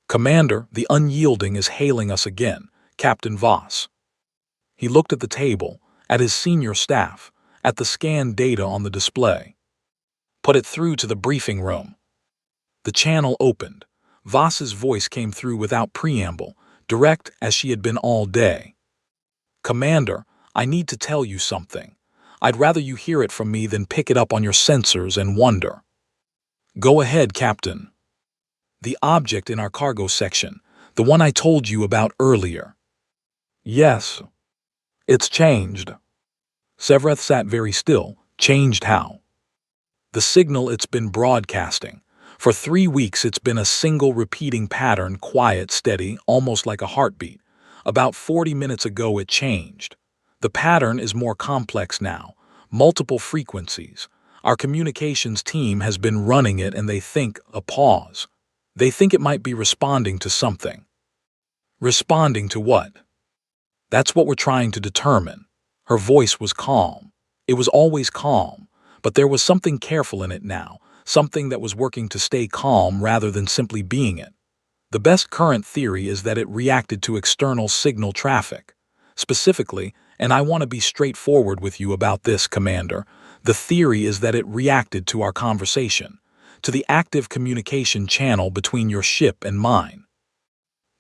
Commander, the unyielding is hailing us again, Captain Voss. He looked at the table, at his senior staff, at the scanned data on the display. Put it through to the briefing room. The channel opened. Voss's voice came through without preamble, direct as she had been all day. Commander, I need to tell you something. I'd rather you hear it from me than pick it up on your sensors and wonder. Go ahead, Captain. The object in our cargo section, the one I told you about earlier. Yes. It's changed. Sevrath sat very still. Changed how? The signal it's been broadcasting. For 3 weeks it's been a single repeating pattern, quiet, steady, almost like a heartbeat. About 40 minutes ago it changed. The pattern is more complex now, Multiple frequencies. Our communications team has been running it and they think a pause. They think it might be responding to something. Responding to what? That's what we're trying to determine. Her voice was calm. It was always calm, but there was something careful in it now, something that was working to stay calm rather than simply being it. The best current theory is that it reacted to external signal traffic. Specifically, and I want to be straightforward with you about this, Commander, the theory is that it reacted to our conversation, to the active communication channel between your ship and mine.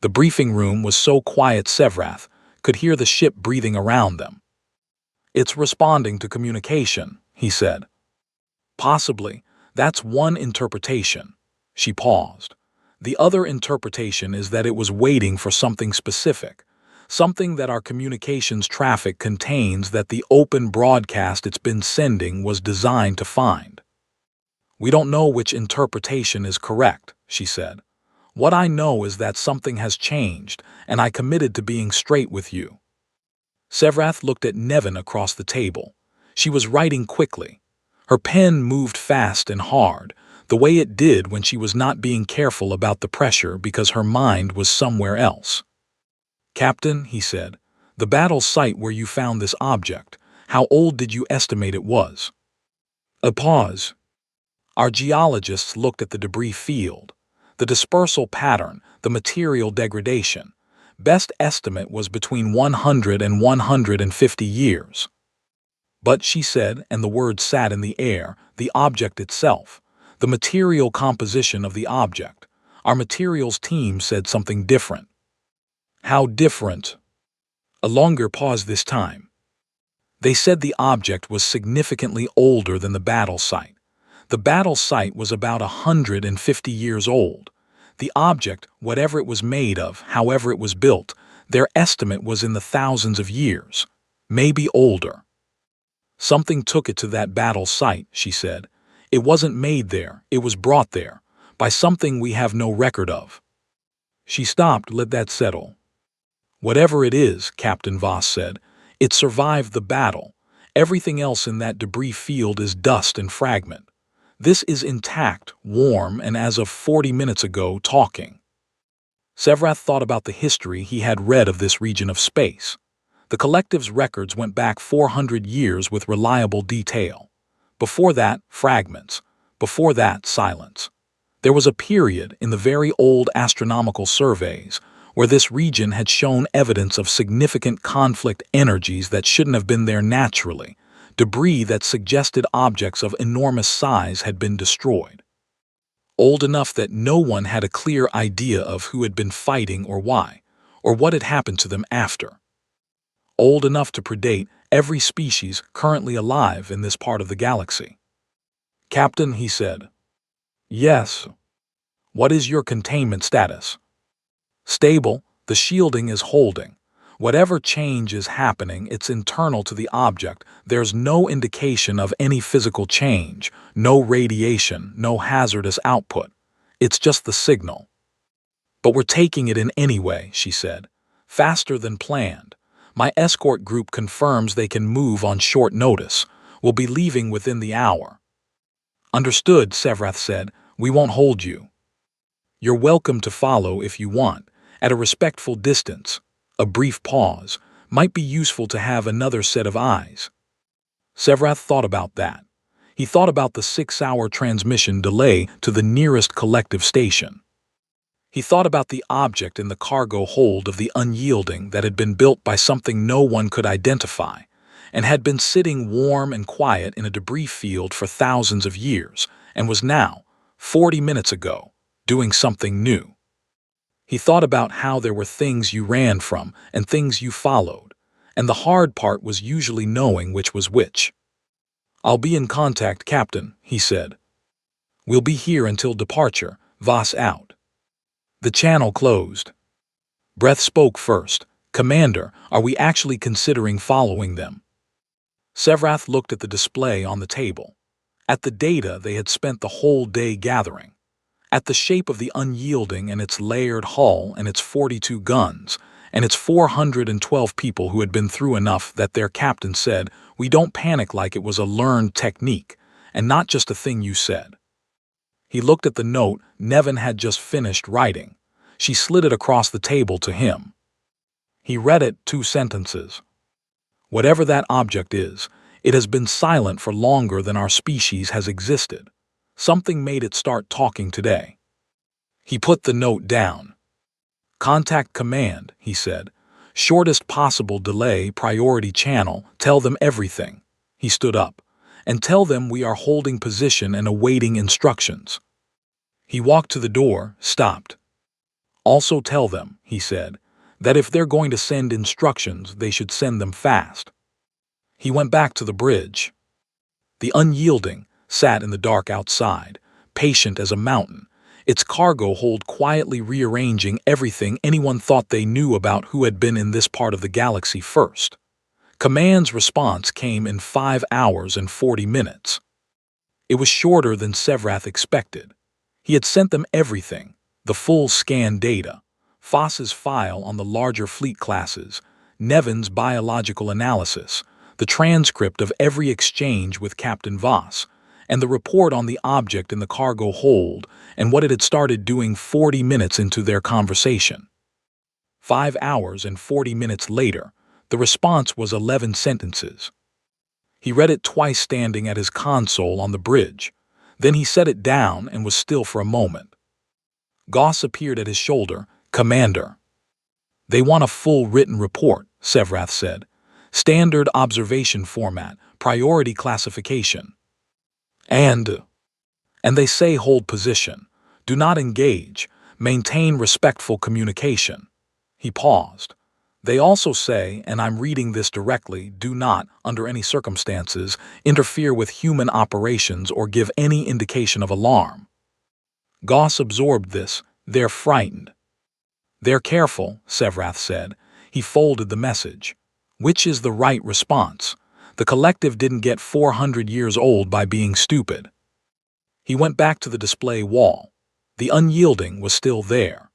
The briefing room was so quiet Sevrath could hear the ship breathing around them. It's responding to communication, he said. Possibly, that's one interpretation. She paused. The other interpretation is that it was waiting for something specific, something that our communications traffic contains that the open broadcast it's been sending was designed to find. We don't know which interpretation is correct, she said. What I know is that something has changed, and I committed to being straight with you. Sevrath looked at Nevin across the table. She was writing quickly. Her pen moved fast and hard, the way it did when she was not being careful about the pressure because her mind was somewhere else. Captain, he said, the battle site where you found this object, how old did you estimate it was? A pause. Our geologists looked at the debris field, the dispersal pattern, the material degradation. Best estimate was between 100 and 150 years. But, she said, and the word sat in the air, the object itself, the material composition of the object. Our materials team said something different. How different? A longer pause this time. They said the object was significantly older than the battle site. The battle site was about 150 years old. The object, whatever it was made of, however it was built, their estimate was in the thousands of years, maybe older. Something took it to that battle site, she said. It wasn't made there, it was brought there, by something we have no record of. She stopped, let that settle. Whatever it is, Captain Voss said, it survived the battle. Everything else in that debris field is dust and fragment. This is intact, warm, and as of 40 minutes ago, talking. Sevrath thought about the history he had read of this region of space. The collective's records went back 400 years with reliable detail. Before that, fragments. Before that, silence. There was a period in the very old astronomical surveys where this region had shown evidence of significant conflict energies that shouldn't have been there naturally. Debris that suggested objects of enormous size had been destroyed. Old enough that no one had a clear idea of who had been fighting or why, or what had happened to them after. Old enough to predate every species currently alive in this part of the galaxy. Captain, he said. Yes. What is your containment status? Stable, the shielding is holding. Whatever change is happening, it's internal to the object. There's no indication of any physical change, no radiation, no hazardous output. It's just the signal. But we're taking it in anyway, she said. Faster than planned. My escort group confirms they can move on short notice. We'll be leaving within the hour. Understood, Sevrath said. We won't hold you. You're welcome to follow if you want, at a respectful distance. A brief pause might be useful to have another set of eyes. Sevrath thought about that. He thought about the 6-hour transmission delay to the nearest collective station. He thought about the object in the cargo hold of the Unyielding that had been built by something no one could identify, and had been sitting warm and quiet in a debris field for thousands of years, and was now, 40 minutes ago, doing something new. He thought about how there were things you ran from and things you followed, and the hard part was usually knowing which was which. I'll be in contact, Captain, he said. We'll be here until departure, Voss out. The channel closed. Breath spoke first. Commander, are we actually considering following them? Sevrath looked at the display on the table, at the data they had spent the whole day gathering, at the shape of the Unyielding and its layered hull and its 42 guns, and it's 412 people who had been through enough that their captain said, "We don't panic like it was a learned technique, and not just a thing you said." He looked at the note Nevin had just finished writing. She slid it across the table to him. He read it, 2 sentences. "Whatever that object is, it has been silent for longer than our species has existed. Something made it start talking today." He put the note down. "Contact command," he said. "Shortest possible delay, priority channel, tell them everything." He stood up. "And tell them we are holding position and awaiting instructions." He walked to the door, stopped. "Also tell them," he said, "that if they're going to send instructions, they should send them fast." He went back to the bridge. The Unyielding sat in the dark outside, patient as a mountain, its cargo hold quietly rearranging everything anyone thought they knew about who had been in this part of the galaxy first. Command's response came in 5 hours and 40 minutes. It was shorter than Sevrath expected. He had sent them everything, the full scan data, Foss's file on the larger fleet classes, Nevin's biological analysis, the transcript of every exchange with Captain Voss, and the report on the object in the cargo hold and what it had started doing 40 minutes into their conversation. 5 hours and 40 minutes later, the response was 11 sentences. He read it twice standing at his console on the bridge. Then he set it down and was still for a moment. Goss appeared at his shoulder. "Commander." "They want a full written report," Sevrath said. "Standard observation format, priority classification. And they say hold position. Do not engage. Maintain respectful communication." He paused. "They also say, and I'm reading this directly, do not, under any circumstances, interfere with human operations or give any indication of alarm." Goss absorbed this. "They're frightened." "They're careful," Sevrath said. He folded the message. "Which is the right response? The collective didn't get 400 years old by being stupid." He went back to the display wall. The Unyielding was still there.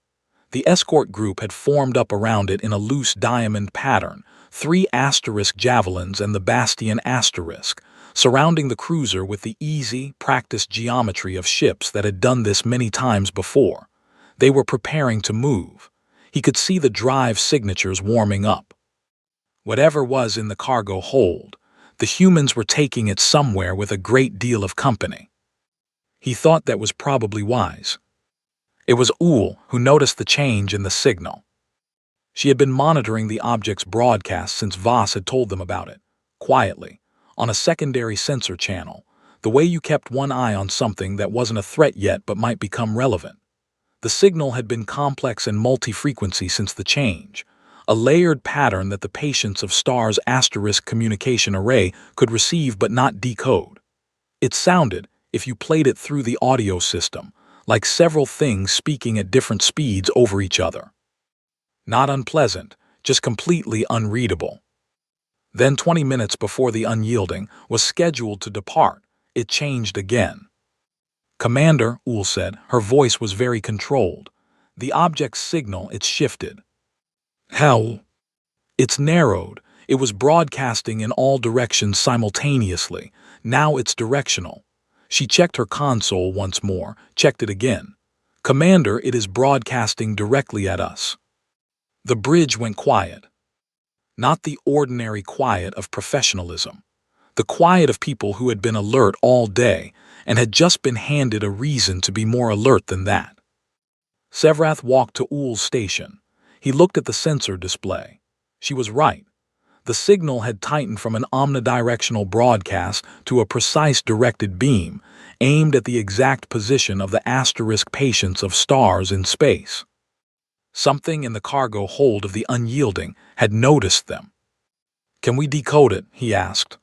The escort group had formed up around it in a loose diamond pattern, 3 asterisk javelins and the Bastion asterisk, surrounding the cruiser with the easy, practiced geometry of ships that had done this many times before. They were preparing to move. He could see the drive signatures warming up. Whatever was in the cargo hold, the humans were taking it somewhere with a great deal of company. He thought that was probably wise. It was Uhl who noticed the change in the signal. She had been monitoring the object's broadcast since Voss had told them about it, quietly, on a secondary sensor channel, the way you kept one eye on something that wasn't a threat yet but might become relevant. The signal had been complex and multi-frequency since the change, a layered pattern that the patience of STAR's asterisk communication array could receive but not decode. It sounded, if you played it through the audio system, like several things speaking at different speeds over each other. Not unpleasant, just completely unreadable. Then 20 minutes before the Unyielding was scheduled to depart, it changed again. "Commander," Uhl said, her voice was very controlled. "The object's signal, it's shifted." "How?" "It's narrowed. It was broadcasting in all directions simultaneously. Now it's directional." She checked her console once more, checked it again. "Commander, it is broadcasting directly at us." The bridge went quiet. Not the ordinary quiet of professionalism. The quiet of people who had been alert all day and had just been handed a reason to be more alert than that. Sevrath walked to Uhl's station. He looked at the sensor display. She was right. The signal had tightened from an omnidirectional broadcast to a precise directed beam, aimed at the exact position of the asterisk patience of stars in space. Something in the cargo hold of the Unyielding had noticed them. "Can we decode it?" he asked.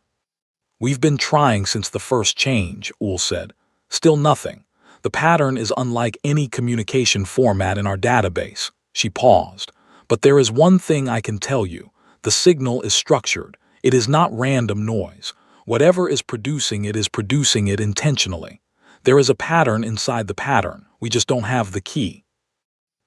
"We've been trying since the first change," Uhl said. "Still nothing. The pattern is unlike any communication format in our database." She paused. "But there is one thing I can tell you. The signal is structured. It is not random noise. Whatever is producing it intentionally. There is a pattern inside the pattern. We just don't have the key."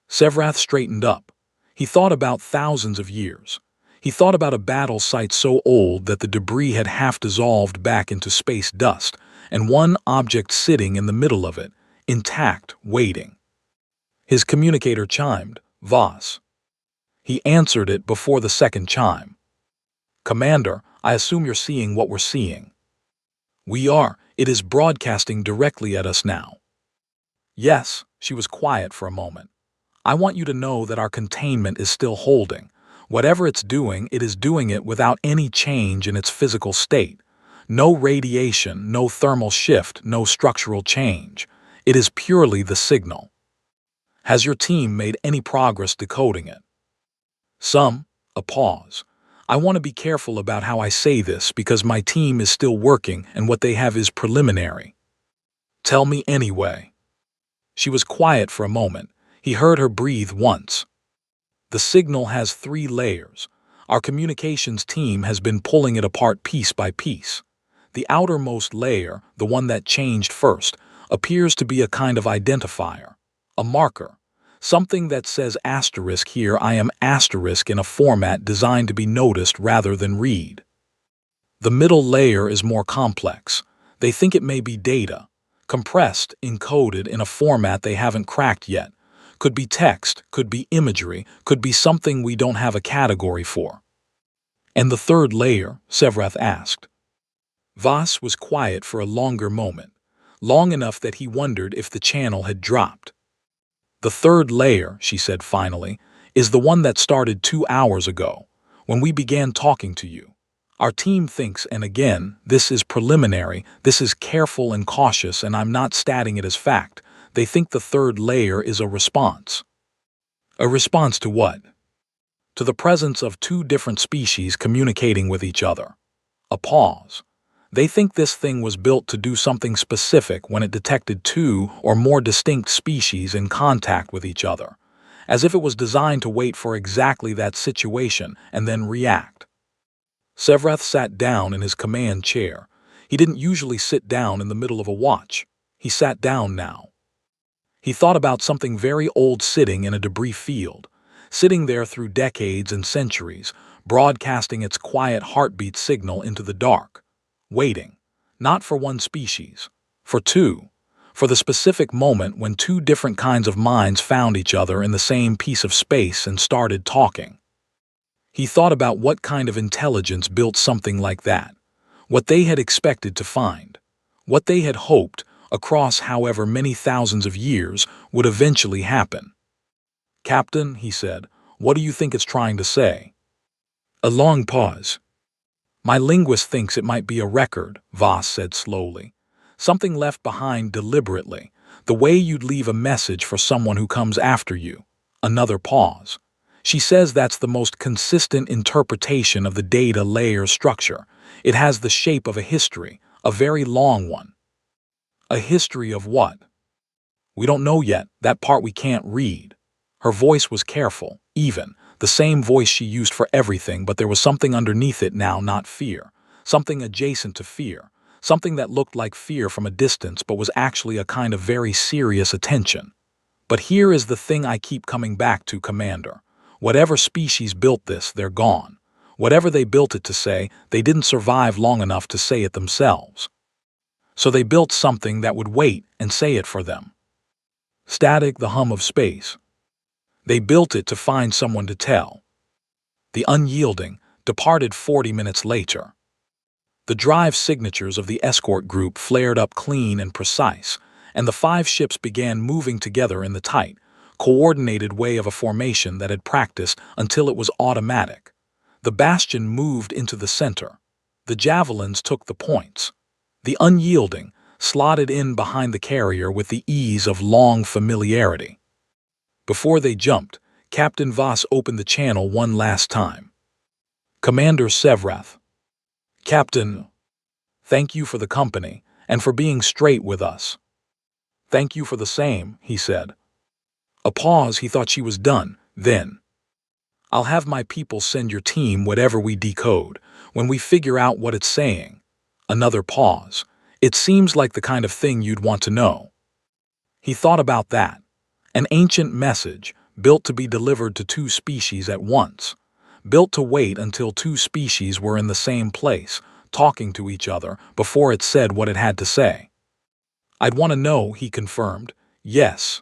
Sevrath straightened up. He thought about thousands of years. He thought about a battle site so old that the debris had half dissolved back into space dust, and one object sitting in the middle of it, intact, waiting. His communicator chimed, "Voss." He answered it before the second chime. "Commander, I assume you're seeing what we're seeing." "We are. It is broadcasting directly at us now." "Yes." She was quiet for a moment. "I want you to know that our containment is still holding. Whatever it's doing, it is doing it without any change in its physical state. No radiation, no thermal shift, no structural change. It is purely the signal." "Has your team made any progress decoding it?" "Some." A pause. "I want to be careful about how I say this because my team is still working and what they have is preliminary." "Tell me anyway." She was quiet for a moment. He heard her breathe once. "The signal has 3 layers. Our communications team has been pulling it apart piece by piece. The outermost layer, the one that changed first, appears to be a kind of identifier, a marker. Something that says asterisk here, I am asterisk in a format designed to be noticed rather than read. The middle layer is more complex. They think it may be data, compressed, encoded in a format they haven't cracked yet. Could be text, could be imagery, could be something we don't have a category for." "And the third layer?" Sevrath asked. Voss was quiet for a longer moment, long enough that he wondered if the channel had dropped. "The third layer," she said finally, "is the one that started 2 hours ago, when we began talking to you. Our team thinks, and again, this is preliminary, this is careful and cautious, and I'm not stating it as fact, they think the third layer is a response." "A response to what?" "To the presence of 2 different species communicating with each other." A pause. "They think this thing was built to do something specific when it detected 2 or more distinct species in contact with each other, as if it was designed to wait for exactly that situation and then react." Sevrath sat down in his command chair. He didn't usually sit down in the middle of a watch. He sat down now. He thought about something very old sitting in a debris field, sitting there through decades and centuries, broadcasting its quiet heartbeat signal into the dark. Waiting, not for one species, for 2, for the specific moment when 2 different kinds of minds found each other in the same piece of space and started talking. He thought about what kind of intelligence built something like that, what they had expected to find, what they had hoped, across however many thousands of years, would eventually happen. "Captain," he said, "what do you think it's trying to say?" A long pause. "My linguist thinks it might be a record," Voss said slowly. "Something left behind deliberately, the way you'd leave a message for someone who comes after you." Another pause. "She says that's the most consistent interpretation of the data layer structure. It has the shape of a history, a very long one." "A history of what?" "We don't know yet, that part we can't read." Her voice was careful, even, the same voice she used for everything, but there was something underneath it now, not fear. Something adjacent to fear. Something that looked like fear from a distance but was actually a kind of very serious attention. "But here is the thing I keep coming back to, Commander. Whatever species built this, they're gone. Whatever they built it to say, they didn't survive long enough to say it themselves. So they built something that would wait and say it for them." Static, the hum of space. "They built it to find someone to tell." The unyielding departed 40 minutes later. The drive signatures of the escort group flared up clean and precise, and the 5 ships began moving together in the tight, coordinated way of a formation that had practiced until it was automatic. The bastion moved into the center. The javelins took the points. The unyielding slotted in behind the carrier with the ease of long familiarity. Before they jumped, Captain Voss opened the channel one last time. "Commander Sevrath." "Captain, thank you for the company and for being straight with us." "Thank you for the same," he said. A pause. He thought she was done. Then, "I'll have my people send your team whatever we decode, when we figure out what it's saying." Another pause. "It seems like the kind of thing you'd want to know." He thought about that. An ancient message, built to be delivered to two species at once, built to wait until two species were in the same place, talking to each other, before it said what it had to say. I'd want to know, he confirmed. Yes.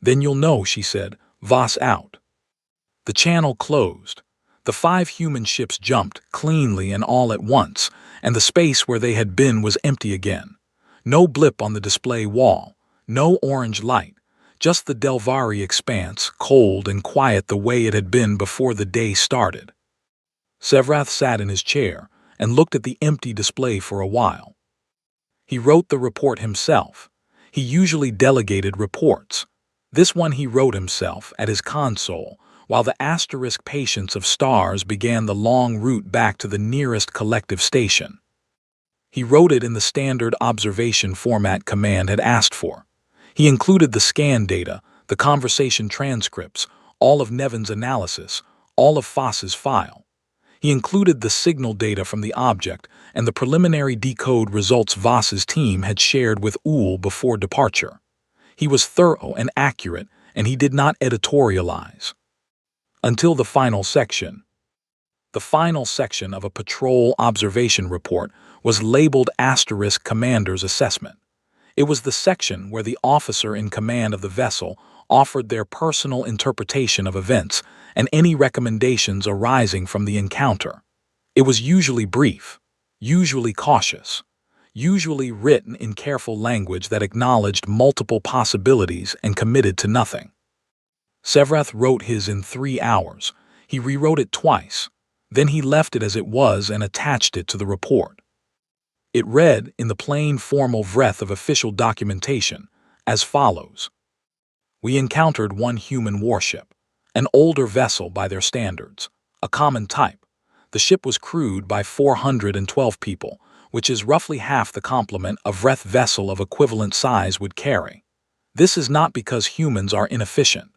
Then you'll know, she said. Voss out. The channel closed. The 5 human ships jumped, cleanly and all at once, and the space where they had been was empty again. No blip on the display wall, no orange light, just the Delvari expanse, cold and quiet the way it had been before the day started. Sevrath sat in his chair and looked at the empty display for a while. He wrote the report himself. He usually delegated reports. This one he wrote himself at his console, while the asterisk patience of stars began the long route back to the nearest collective station. He wrote it in the standard observation format Command had asked for. He included the scan data, the conversation transcripts, all of Nevin's analysis, all of Foss's file. He included the signal data from the object and the preliminary decode results Voss's team had shared with Uhl before departure. He was thorough and accurate, and he did not editorialize. Until the final section. The final section of a patrol observation report was labeled Asterisk Commander's Assessment. It was the section where the officer in command of the vessel offered their personal interpretation of events and any recommendations arising from the encounter. It was usually brief, usually cautious, usually written in careful language that acknowledged multiple possibilities and committed to nothing. Sevrath wrote his in 3 hours. He rewrote it twice. Then he left it as it was and attached it to the report. It read, in the plain formal breath of official documentation, as follows. We encountered one human warship, an older vessel by their standards, a common type. The ship was crewed by 412 people, which is roughly half the complement a Vreth vessel of equivalent size would carry. This is not because humans are inefficient.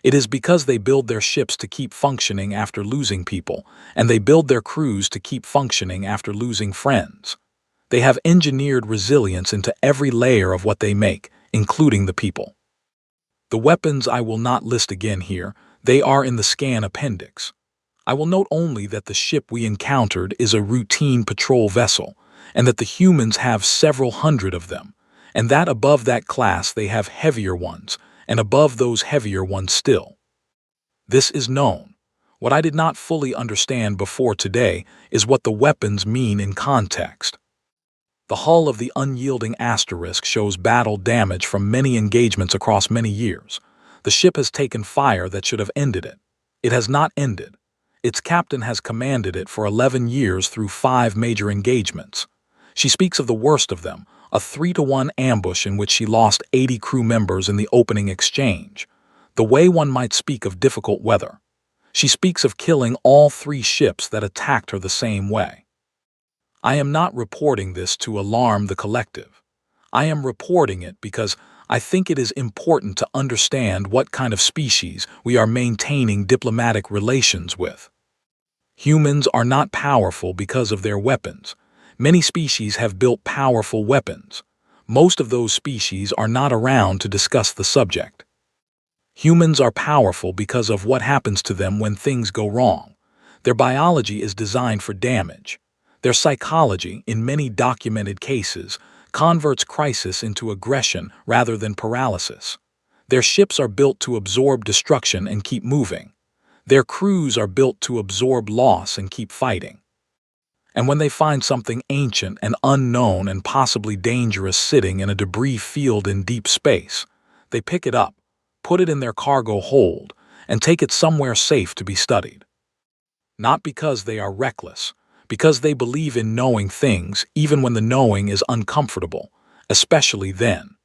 It is because they build their ships to keep functioning after losing people, and they build their crews to keep functioning after losing friends. They have engineered resilience into every layer of what they make, including the people. The weapons I will not list again here, they are in the scan appendix. I will note only that the ship we encountered is a routine patrol vessel, and that the humans have several hundred of them, and that above that class they have heavier ones, and above those heavier ones still. This is known. What I did not fully understand before today is what the weapons mean in context. The hull of the unyielding Asterisk shows battle damage from many engagements across many years. The ship has taken fire that should have ended it. It has not ended. Its captain has commanded it for 11 years through 5 major engagements. She speaks of the worst of them, a 3-to-1 ambush in which she lost 80 crew members in the opening exchange, the way one might speak of difficult weather. She speaks of killing all 3 ships that attacked her the same way. I am not reporting this to alarm the collective. I am reporting it because I think it is important to understand what kind of species we are maintaining diplomatic relations with. Humans are not powerful because of their weapons. Many species have built powerful weapons. Most of those species are not around to discuss the subject. Humans are powerful because of what happens to them when things go wrong. Their biology is designed for damage. Their psychology, in many documented cases, converts crisis into aggression rather than paralysis. Their ships are built to absorb destruction and keep moving. Their crews are built to absorb loss and keep fighting. And when they find something ancient and unknown and possibly dangerous sitting in a debris field in deep space, they pick it up, put it in their cargo hold, and take it somewhere safe to be studied. Not because they are reckless, because they believe in knowing things even when the knowing is uncomfortable, especially then.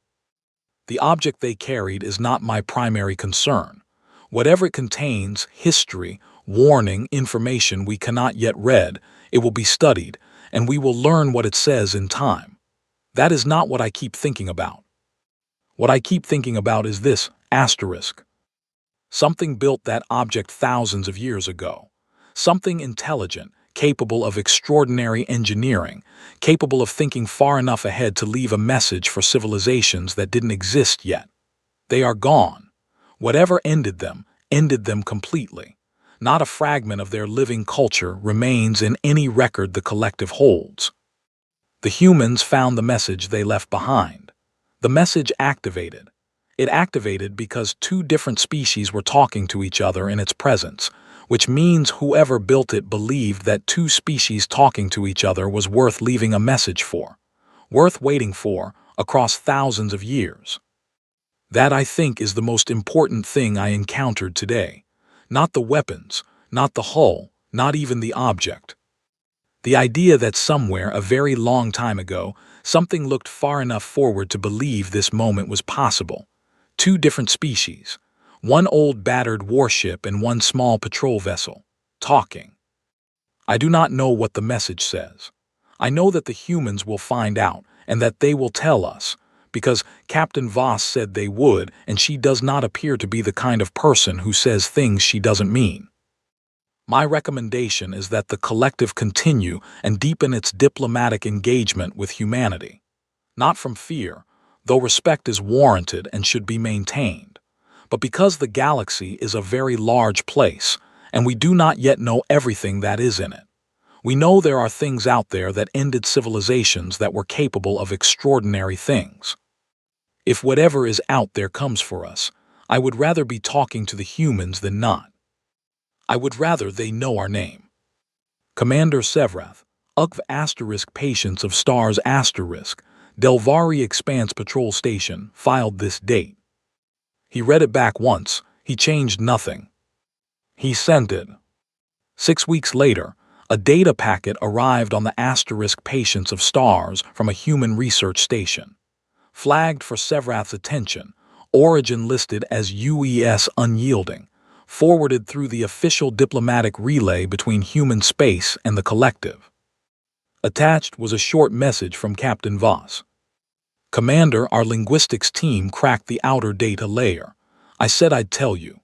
The object they carried is not my primary concern. Whatever it contains, history, warning, information we cannot yet read, it will be studied, and we will learn what it says in time. That is not what I keep thinking about. What I keep thinking about is this, asterisk. Something built that object thousands of years ago. Something intelligent, capable of extraordinary engineering, capable of thinking far enough ahead to leave a message for civilizations that didn't exist yet. They are gone. Whatever ended them completely. Not a fragment of their living culture remains in any record the collective holds. The humans found the message they left behind. The message activated. It activated because two different species were talking to each other in its presence, which means whoever built it believed that two species talking to each other was worth leaving a message for, worth waiting for, across thousands of years. That, I think, is the most important thing I encountered today. Not the weapons, not the hull, not even the object. The idea that somewhere, a very long time ago, something looked far enough forward to believe this moment was possible. Two different species, one old battered warship and one small patrol vessel, talking. I do not know what the message says. I know that the humans will find out and that they will tell us, because Captain Voss said they would, and she does not appear to be the kind of person who says things she doesn't mean. My recommendation is that the collective continue and deepen its diplomatic engagement with humanity. Not from fear, though respect is warranted and should be maintained, but because the galaxy is a very large place, and we do not yet know everything that is in it. We know there are things out there that ended civilizations that were capable of extraordinary things. If whatever is out there comes for us, I would rather be talking to the humans than not. I would rather they know our name. Commander Sevrath, UKV** Patience of Stars** Delvari Expanse Patrol Station, filed this date. He read it back once, he changed nothing. He sent it. 6 weeks later, a data packet arrived on the * Patience of Stars from a human research station. Flagged for Sevrath's attention, origin listed as UES Unyielding, forwarded through the official diplomatic relay between human space and the collective. Attached was a short message from Captain Voss. Commander, our linguistics team cracked the outer data layer. I said I'd tell you.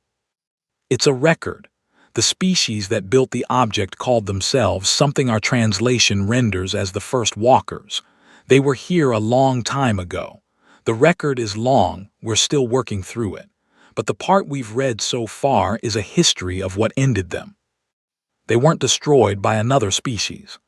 It's a record. The species that built the object called themselves something our translation renders as the first walkers. They were here a long time ago. The record is long, we're still working through it. But the part we've read so far is a history of what ended them. They weren't destroyed by another species.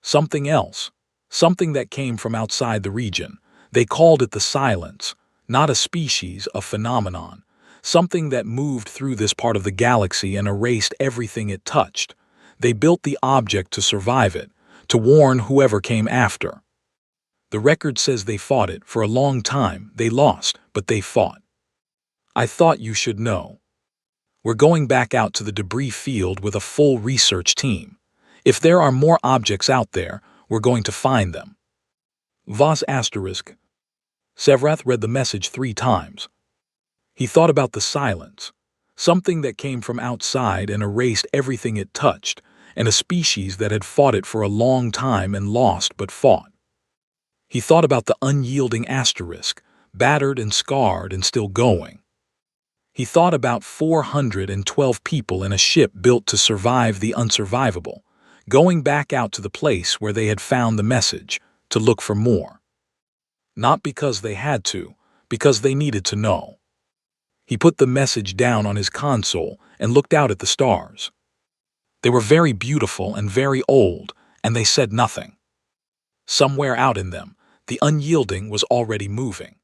Something else. Something that came from outside the region. They called it the Silence. Not a species, a phenomenon. Something that moved through this part of the galaxy and erased everything it touched. They built the object to survive it, to warn whoever came after. The record says they fought it for a long time. They lost, but they fought. I thought you should know. We're going back out to the debris field with a full research team. If there are more objects out there, we're going to find them. Voss**. Sevrath read the message 3 times. He thought about the Silence, something that came from outside and erased everything it touched, and a species that had fought it for a long time and lost but fought. He thought about the Unyielding *, battered and scarred and still going. He thought about 412 people in a ship built to survive the unsurvivable, going back out to the place where they had found the message, to look for more. Not because they had to, because they needed to know. He put the message down on his console and looked out at the stars. They were very beautiful and very old, and they said nothing. Somewhere out in them, the Unyielding was already moving.